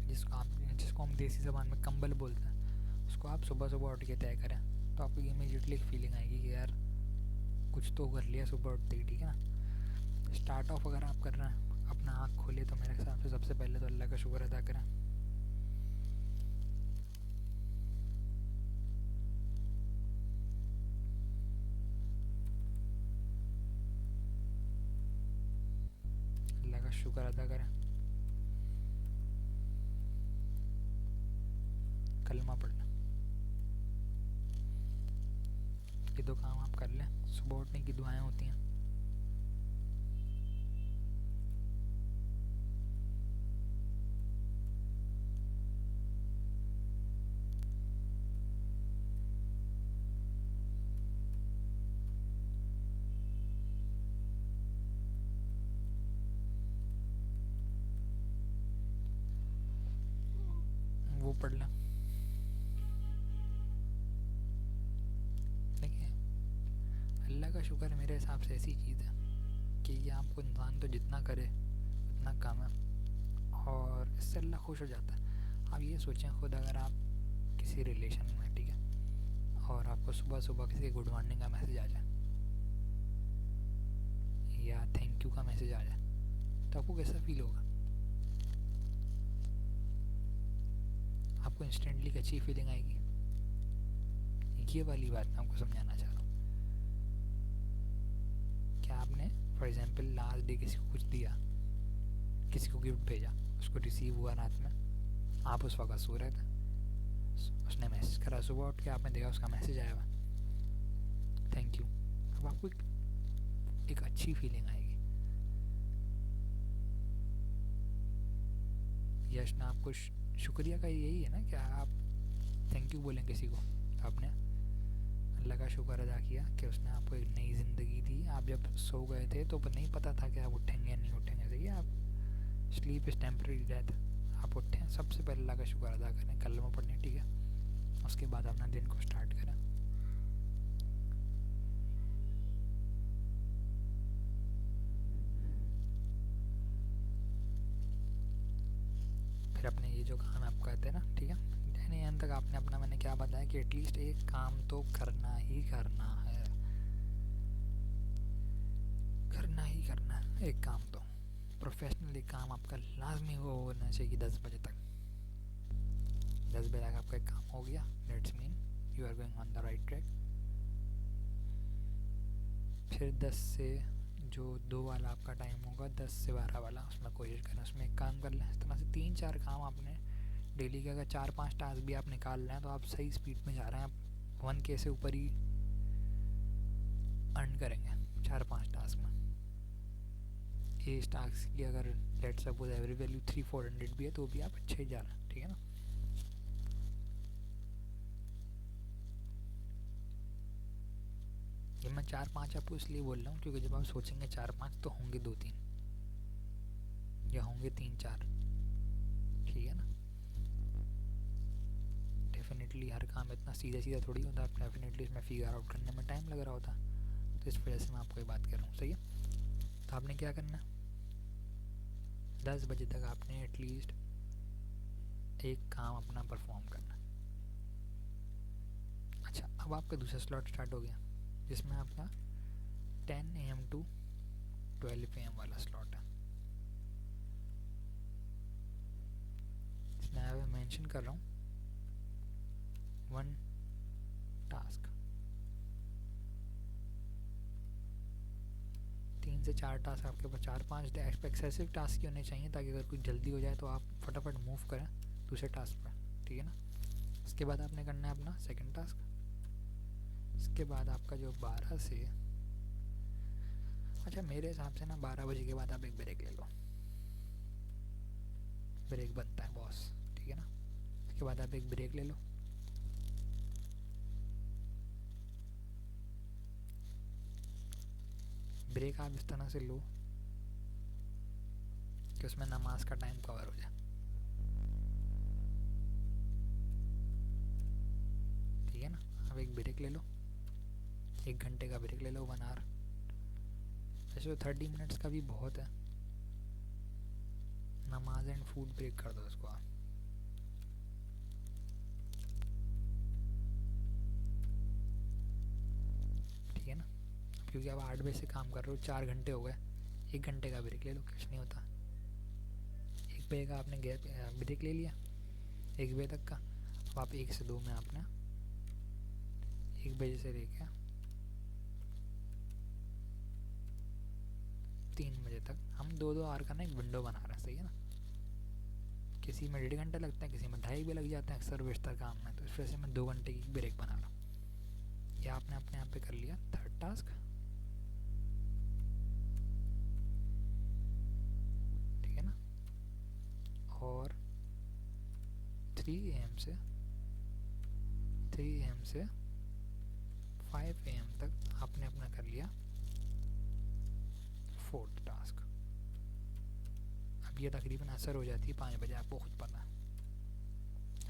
जिसको हम देसी ज़बान में कंबल बोलते हैं, उसको आप सुबह सुबह उठ के तय करें तो आपको इमीडिएटली एक फीलिंग आएगी कि यार कुछ तो कर लिया सुबह उठते ही, ठीक है ना। स्टार्ट ऑफ अगर आप कर रहे हैं, अपना आँख खोलिए तो मेरे हिसाब से सबसे पहले तो अल्लाह का शुक्र अदा करें। अल्लाह का शुक्र अदा करें, कलमा पढ़ लें, ये दो काम आप कर लें। सुबह उठने की दुआएं होती हैं। वो पढ़ लें। देखिए, अल्लाह का शुक्र मेरे हिसाब से ऐसी चीज़ है कि ये आपको इंसान तो जितना करे उतना कम है, और इससे अल्लाह खुश हो जाता है। आप ये सोचें, खुद अगर आप किसी रिलेशन में, ठीक है, और आपको सुबह सुबह किसी गुड मॉर्निंग का मैसेज आ जाए या थैंक यू का मैसेज आ जाए, तो आपको कैसा फील होगा? आपको इंस्टेंटली एक अच्छी फीलिंग आएगी। ये वाली बात मैं आपको समझाना चाह रहा हूँ। क्या आपने फॉर एग्जांपल लास्ट डे किसी को कुछ दिया, किसी को गिफ्ट भेजा, उसको रिसीव हुआ रात में, आप उस वक्त सो रहे थे, उसने मैसेज करा, सुबह उठ के आपने देखा उसका मैसेज आया हुआ थैंक यू। अब आपको एक अच्छी फीलिंग आएगी। यश ने आपको शुक्रिया का यही है ना कि आप थैंक यू बोलें किसी को। आपने अल्लाह का शुक्र अदा किया कि उसने आपको एक नई ज़िंदगी दी। आप जब सो गए थे तो नहीं पता था कि आप उठेंगे या नहीं उठेंगे, सही है। आप स्लीप इज़ टेम्परेरी डेथ, आप उठें, सबसे पहले अल्लाह का शुक्र अदा करें, कलमा पढ़ें, ठीक है। उसके बाद अपना दिन को स्टार्ट करें। फिर अपने ये जो काम आप करते हैं ना, ठीक है, यानी यहाँ तक आपने अपना, मैंने क्या बताया कि एटलीस्ट एक काम तो करना ही करना है, करना ही करना है एक काम तो। प्रोफेशनली काम आपका लाजमी वो होना चाहिए 10 बजे तक। 10 बजे तक आपका एक काम हो गया, let's mean you are going on the right track. फिर 10 से जो 2 वाला आपका टाइम होगा, 10 से 12 वाला, उसमें कोशिश करें उसमें एक काम कर लें। इस तरह से 3-4 काम आपने डेली के, अगर 4-5 टास्क भी आप निकाल रहे हैं तो आप सही स्पीड में जा रहे हैं। आप 1K से ऊपर ही अर्न करेंगे 4-5 टास्क में। इस टास्क की अगर लेट सपोज एवरी वैल्यू 300-400 भी है तो भी आप अच्छे ही जा रहे हैं, ठीक है ना। ये मैं 4-5 आपको इसलिए बोल रहा हूँ क्योंकि जब आप सोचेंगे 4-5 तो होंगे 2-3 या होंगे 3-4, ठीक है ना। डेफिनेटली हर काम इतना सीधा सीधा थोड़ी होता है, डेफिनेटली इसमें फिगर आउट करने में टाइम लग रहा होता है। तो इस वजह से मैं आपको ये बात कर रहा हूँ, सही है। तो आपने क्या करना है, 10 बजे तक आपने एटलीस्ट एक काम अपना परफॉर्म करना। अच्छा, अब आपका दूसरा स्लॉट स्टार्ट हो गया जिसमें आपका 10 AM टू 12 PM वाला स्लॉट है। इसमें मैं मेंशन कर रहा हूँ 1 टास्क, 3 से 4 टास्क आपके पास, 4-5 एक्सेसिव टास्क ही होने चाहिए ताकि अगर कुछ जल्दी हो जाए तो आप फटाफट मूव करें दूसरे टास्क पर, ठीक है ना। इसके बाद आपने करना है अपना सेकंड टास्क। इसके बाद आपका जो 12 से, अच्छा मेरे हिसाब से ना 12 बजे के बाद आप एक ब्रेक ले लो, ब्रेक बनता है बॉस, ठीक है ना। इसके बाद आप एक ब्रेक ले लो। ब्रेक आप इस तरह से लो कि उसमें नमाज का टाइम कवर हो जाए, ठीक है ना। अब एक ब्रेक ले लो, 1 घंटे का ब्रेक ले लो, 1 आवर। वैसे तो 30 मिनट्स का भी बहुत है। नमाज एंड फूड ब्रेक कर दो उसको आप। क्योंकि अब 8 बजे से काम कर रहे हो, 4 घंटे हो गए, 1 घंटे का ब्रेक ले लो, कुछ नहीं होता। 1 बजे का आपने ब्रेक ले लिया, 1 बजे तक का। अब आप 1 से 2 में आपने 1 बजे से लेकर 3 बजे तक हम 2-2 आवर का ना एक विंडो बना रहे हैं, सही है ना। किसी में 1.5 घंटा लगता है, किसी में 2.5 भी लग जाता है अक्सर बेशतर काम में, तो इस वजह से मैं 2 घंटे की ब्रेक बना रहा हूँ। ये आपने अपने आप पे कर लिया 3rd टास्क, ठीक है ना। और 3 AM से 5 AM तक आपने अपना कर लिया 4th टास्क। अब ये तकरीबन असर हो जाती है 5 बजे, आपको खुद पता है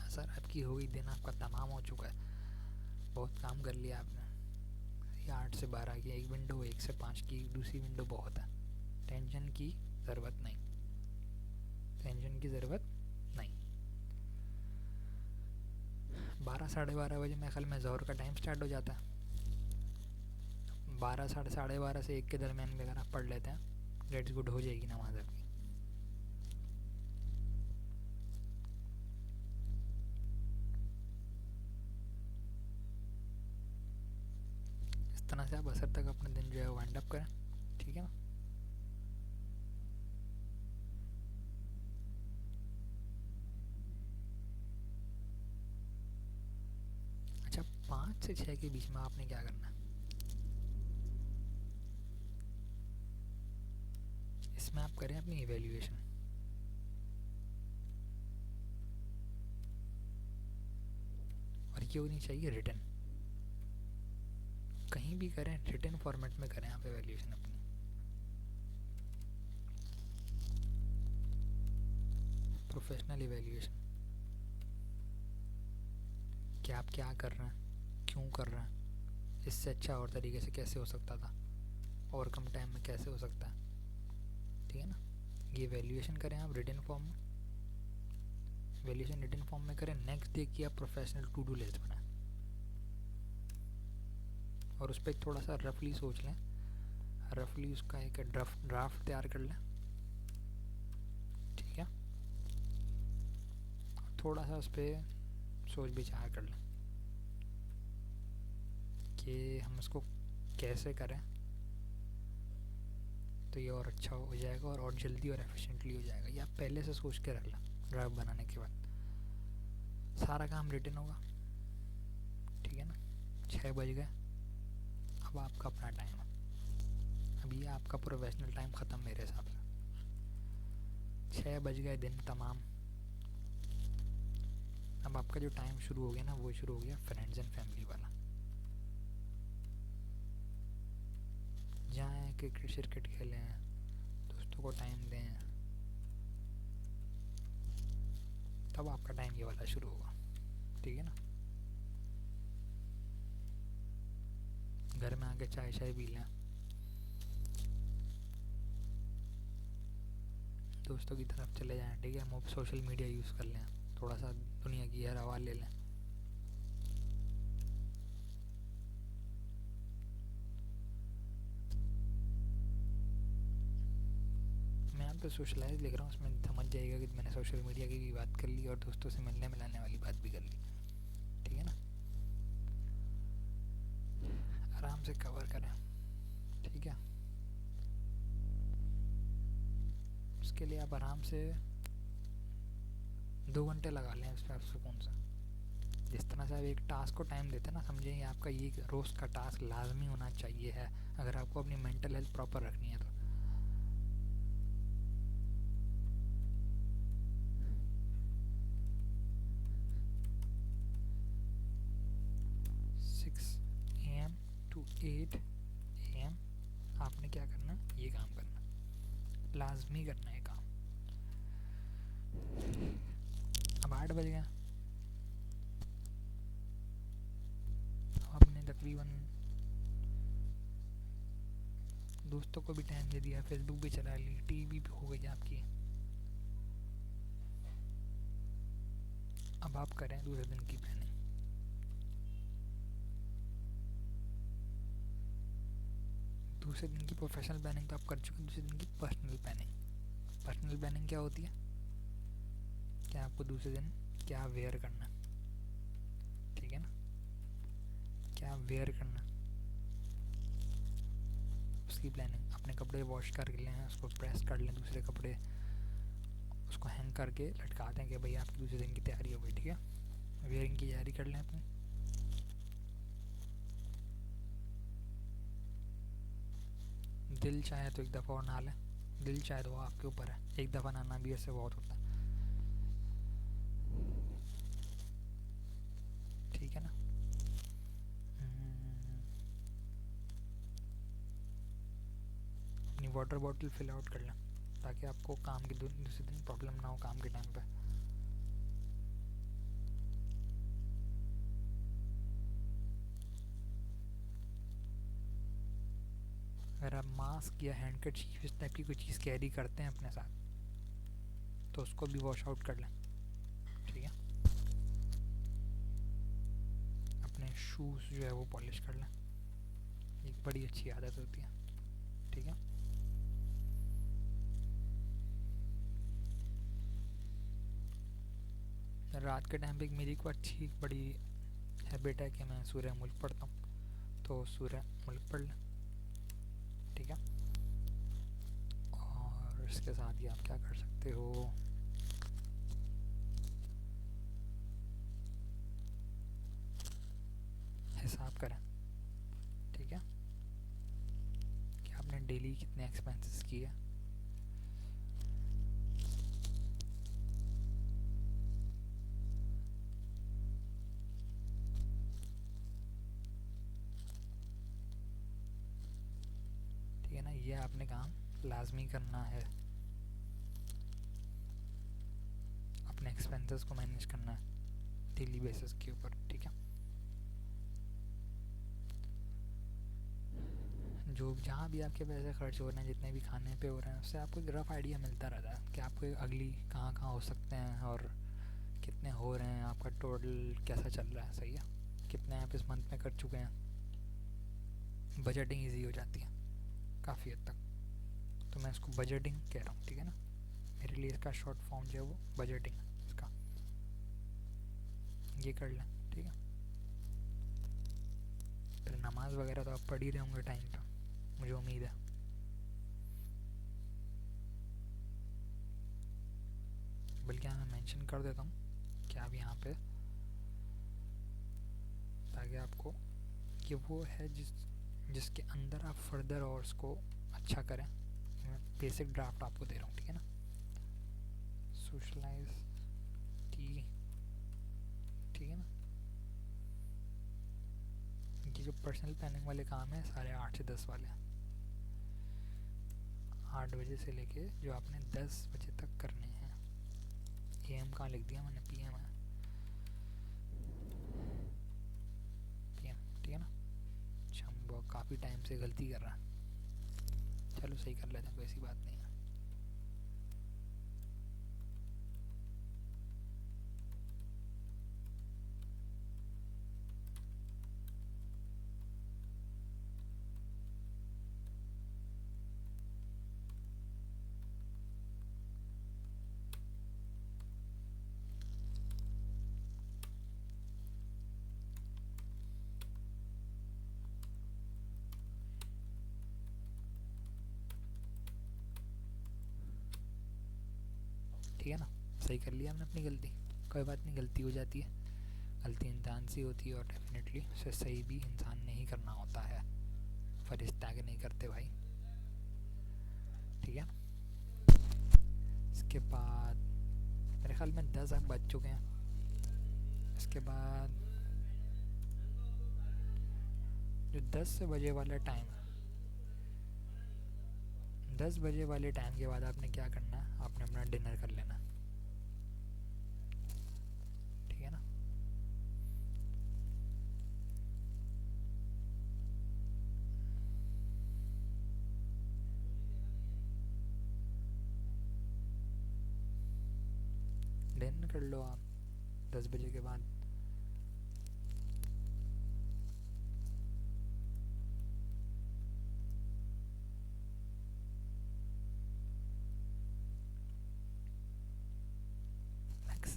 असर आपकी हो गई, दिन आपका तमाम हो चुका है, बहुत काम कर लिया आपने। ये 8 से 12 की एक विंडो, 1 से 5 की दूसरी विंडो बहुत है। टेंशन की ज़रूरत नहीं, टेंशन की ज़रूरत नहीं। 12 साढ़े 12 बजे मेरे ख्याल में ज़ोहर का टाइम स्टार्ट हो जाता है। 12 साढ़े 12 से 1 के दरमियान में अगर आप पढ़ लेते हैं, लेट्स गुड, हो जाएगी नमाज आपकी। इस तरह से आप असर तक अपने दिन जो है वाइंड अप करें, ठीक है ना। अच्छा, 5 से 6 के बीच में आपने क्या करना है, इसमें आप करें अपनी इवैल्यूएशन। और ये होनी चाहिए रिटन, कहीं भी करें रिटन फॉर्मेट में करें आप इवैल्यूएशन अपनी। प्रोफेशनल इवैल्यूएशन, कि आप क्या कर रहे हैं, क्यों कर रहे हैं, इससे अच्छा और तरीके से कैसे हो सकता था, और कम टाइम में कैसे हो सकता है, ठीक है ना। ये वैल्यूएशन करें आप रिटन फॉर्म में, वैल्यूएशन रिटन फॉर्म में करें। नेक्स्ट डे की आप प्रोफेशनल टू डू लिस्ट बनाएं और उस पर थोड़ा सा रफली सोच लें, रफली उसका एक ड्राफ्ट तैयार कर लें, ठीक है। थोड़ा सा उस पर सोच विचार कर लें कि हम इसको कैसे करें तो ये और अच्छा हो जाएगा और जल्दी और एफिशिएंटली हो जाएगा। ये आप पहले से सोच के रख लें, ड्राफ्ट बनाने के बाद सारा काम रिटन होगा, ठीक है ना। 6 बज गए, अब आपका अपना टाइम है, अब ये आपका प्रोफेशनल टाइम ख़त्म मेरे हिसाब से। 6 बज गए, दिन तमाम। अब आपका जो टाइम शुरू हो गया ना, वो शुरू हो गया फ्रेंड्स एंड फैमिली वाला। जाएँ क्रिकेट खेलें, दोस्तों को टाइम दें, तब आपका टाइम ये वाला शुरू होगा, ठीक है ना। घर में आके चाय पी लें, दोस्तों की तरफ चले जाएं, ठीक है। हम सोशल मीडिया यूज़ कर लें, थोड़ा सा दुनिया की हर हवा ले लें। मैं यहाँ पे सोशलाइज लिख रहा हूँ, उसमें समझ जाएगा कि मैंने सोशल मीडिया की भी बात कर ली और दोस्तों से मिलने मिलाने वाली बात भी कर ली, ठीक है ना। आराम से कवर करें, ठीक है। उसके लिए आप आराम से 2 घंटे लगा लें इस पर सुकून से। जिस तरह से आप एक टास्क को टाइम देते हैं ना, समझेंगे आपका ये रोज़ का टास्क लाजमी होना चाहिए है अगर आपको अपनी मेंटल हेल्थ प्रॉपर रखनी है तो। AM to 8 AM आपने क्या करना, ये काम करना, लाजमी करना है काम। अब 8 बज गया, आपने तकरीबन दोस्तों को भी टाइम दे दिया, फेसबुक भी चला ली, टीवी भी हो गई आपकी। अब आप करें दूसरे दिन की प्लानिंग। दूसरे दिन की प्रोफेशनल प्लानिंग तो आप कर चुके हैं, दूसरे दिन की पर्सनल प्लानिंग। पर्सनल प्लानिंग क्या होती है? क्या आपको दूसरे दिन क्या वेयर करना, ठीक है ना, क्या वेयर करना, उसकी प्लानिंग। अपने कपड़े वॉश कर लें, उसको प्रेस कर लें, दूसरे कपड़े उसको हैंग करके लटका दें कि भाई आपकी दूसरे दिन की तैयारी हो गई, ठीक है। वेयरिंग की तैयारी कर लें अपनी। दिल चाहे तो एक दफ़ा और नहा लें, दिल चाहे तो वो आपके ऊपर है, एक दफ़ा नहाना भी ऐसे बहुत होता है, ठीक है ना। अपनी वाटर बॉटल फिल आउट कर लें ताकि आपको काम के दूसरे दिन प्रॉब्लम ना हो काम के टाइम पे। अगर आप मास्क या हैंडकरचीफ इस टाइप की कोई चीज़ कैरी करते हैं अपने साथ तो उसको भी वॉश आउट कर लें, ठीक है। अपने शूज़ जो है वो पॉलिश कर लें, एक बड़ी अच्छी आदत होती है, ठीक है। रात के टाइम पे एक मेरी को अच्छी बड़ी हैबिट है कि मैं सूर्य मुल्क पढ़ता हूँ, तो सूर्य मुल्क पढ़ लें, ठीक है। और इसके साथ ही आप क्या कर सकते हो, हिसाब करें, ठीक है, कि आपने डेली कितने एक्सपेंसेस किए। ठीक है ना, ये आपने काम लाजमी करना है, अपने एक्सपेंसेस को मैनेज करना है डेली बेसिस के ऊपर, ठीक है। जो जहाँ भी आपके पैसे खर्च हो रहे हैं, जितने भी खाने पे हो रहे हैं, उससे आपको एक रफ आइडिया मिलता रहता है कि आपको अगली कहाँ कहाँ हो सकते हैं और कितने हो रहे हैं, आपका टोटल कैसा चल रहा है, सही है, कितने आप इस मंथ में कर चुके हैं। बजटिंग ईजी हो जाती है काफ़ी हद तक, तो मैं इसको बजटिंग कह रहा हूँ, ठीक है ना। मेरे लिए इसका शॉर्ट फॉर्म जो है वो बजटिंग है इसका, ये कर लें, ठीक है। फिर नमाज़ वगैरह तो आप पढ़ ही रहे होंगे टाइम पर, मुझे उम्मीद है। बल्कि मैं मेंशन कर देता हूँ कि आप यहाँ पे, ताकि आपको कि वो है जिसके अंदर आप फर्दर और उसको अच्छा करें। मैं बेसिक ड्राफ्ट आपको दे रहा हूँ, ठीक है ना। सोशलाइज टी, ठीक है ना। ये जो पर्सनल प्लानिंग वाले काम है सारे 8 से 10 वाले, 8 बजे से लेके जो आपने 10 बजे तक करने हैं। AM कहाँ लिख दिया मैंने, PM है, PM, ठीक है ना। अच्छा, हम काफ़ी टाइम से गलती कर रहा है, चलो सही कर लेते हैं, कोई ऐसी बात नहीं है। ठीक है ना, सही कर लिया हमने अपनी गलती, कोई बात नहीं, गलती हो जाती है, गलती इंसान से होती है और डेफिनेटली उसे सही भी इंसान ने ही करना होता है, फरिश्ता आगे नहीं करते भाई, ठीक है। इसके बाद मेरे ख्याल में 10 बज चुके हैं। इसके बाद जो 10 से बजे वाला टाइम, 10 बजे वाले टाइम के बाद आपने क्या करना है, आपने अपना डिनर कर लेना, ठीक है ना। डिनर कर लो आप 10 बजे के बाद।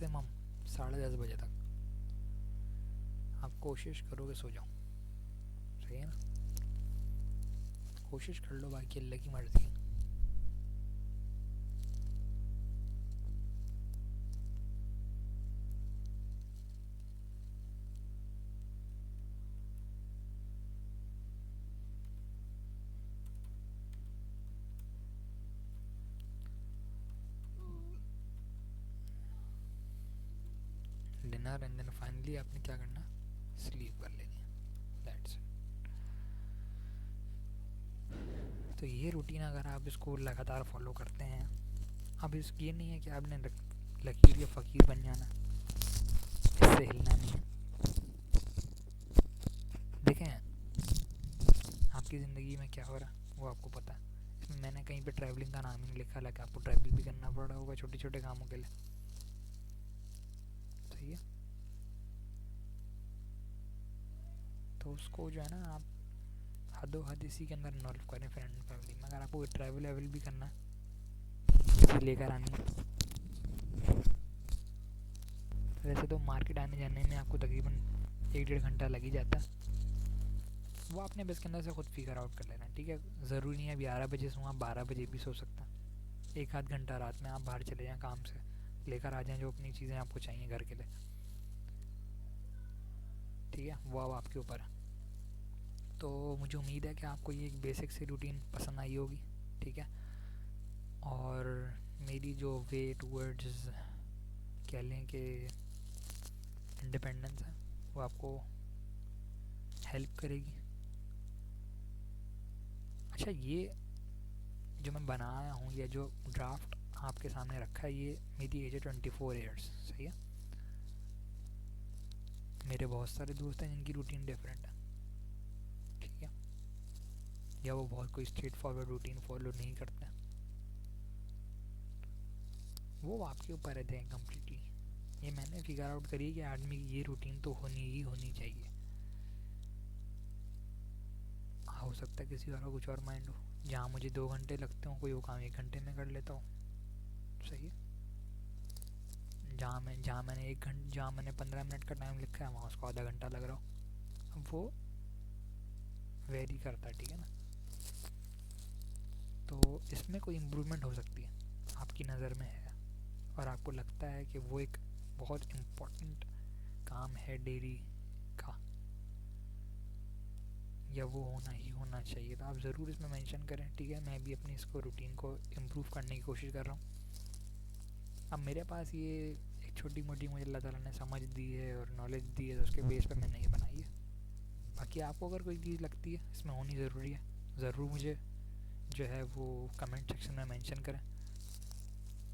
मैक्सिमम 10:30 बजे तक आप कोशिश करो कि सो जाओ, सही है ना? कोशिश कर लो, बाकी अल्लाह की मर्ज़ी है। डिनर एंड देन फाइनली आपने क्या करना, स्लीप कर लेनी है, दैट्स इट। तो ये रूटीन अगर आप इसको लगातार फॉलो करते हैं, अब इस ये नहीं है कि आपने लकीर या फ़कीर बन जाना, इससे हिलना नहीं है। देखें आपकी ज़िंदगी में क्या हो रहा है वो आपको पता है। इसमें मैंने कहीं पे ट्रैवलिंग का नाम ही नहीं लिखा, हालांकि आपको ट्रैवल भी करना पड़ रहा होगा छोटे छोटे कामों के लिए, सही है? तो उसको जो है ना आप हदो हद इसी के अंदर इन्वॉल्व करें फ्रेंड फैमिली में। अगर आपको ट्रैवल वेवल भी करना है, किसी लेकर आनी है, वैसे तो मार्केट आने जाने में आपको तकरीबन 1-1.5 घंटा लग ही जाता है, वो आपने बस के अंदर से खुद फिगर आउट कर लेना है, ठीक है? ज़रूरी नहीं है अब 11 बजे सोऊँ, आप 12 बजे भी सो सकता है। 1-आध घंटा रात में आप बाहर चले जाएँ, काम से लेकर आ जाएँ जो अपनी चीज़ें आपको चाहिए घर के लिए, ठीक है? वो अब आपके ऊपर है। तो मुझे उम्मीद है कि आपको ये एक बेसिक सी रूटीन पसंद आई होगी, ठीक है? और मेरी जो वे टूवर्ड्स कह लें कि इंडिपेंडेंस है वो आपको हेल्प करेगी। अच्छा, ये जो मैं बनाया हूँ, ये जो ड्राफ्ट आपके सामने रखा है, ये मेरी एज है 24 ईयर्स, सही है? मेरे बहुत सारे दोस्त हैं जिनकी रूटीन डिफरेंट है, ठीक है? या वो बहुत कोई स्ट्रेट फॉरवर्ड रूटीन फॉलो नहीं करते, वो आपके ऊपर रहते हैं कम्प्लीटली। ये मैंने फिगर आउट करी कि आदमी की ये रूटीन तो होनी ही होनी चाहिए। हो सकता है किसी और का कुछ और माइंड हो, जहाँ मुझे 2 घंटे लगते हो कोई वो काम 1 घंटे में कर लेता हूँ, सही है? जहाँ मैंने 15 मिनट का टाइम लिखा है वहाँ उसको आधा घंटा लग रहा हो। अब वो वेरी करता है, ठीक है ना? तो इसमें कोई इम्प्रूवमेंट हो सकती है, आपकी नज़र में है और आपको लगता है कि वो एक बहुत इम्पोर्टेंट काम है डेली का, या वो होना ही होना चाहिए, तो आप ज़रूर इसमें मेंशन करें, ठीक है? मैं भी अपनी इसको रूटीन को इम्प्रूव करने की कोशिश कर रहा हूँ। अब मेरे पास ये एक छोटी मोटी मुझे अल्लाह ताला ने समझ दी है और नॉलेज दी है, तो उसके बेस पे मैंने ये बनाई है। बाकी आपको अगर कोई चीज़ लगती है इसमें होनी ज़रूरी है, ज़रूर मुझे जो है वो कमेंट सेक्शन में मेंशन करें,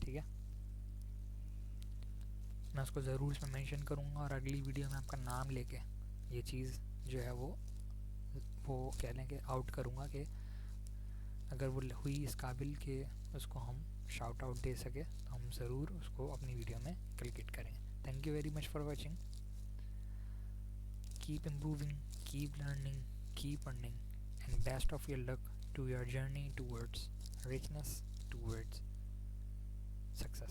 ठीक है? मैं उसको ज़रूर इसमें मेंशन करूँगा और अगली वीडियो में आपका नाम लेके ये चीज़ जो है वो कह लें कि आउट करूँगा कि अगर वो हुई इस काबिल कि उसको हम शाउट आउट दे सके तो हम ज़रूर उसको अपनी वीडियो में इंक्लूड करेंगे। Thank you very much for watching. Keep improving, keep learning, keep earning, and best of your luck to your journey towards richness, towards success.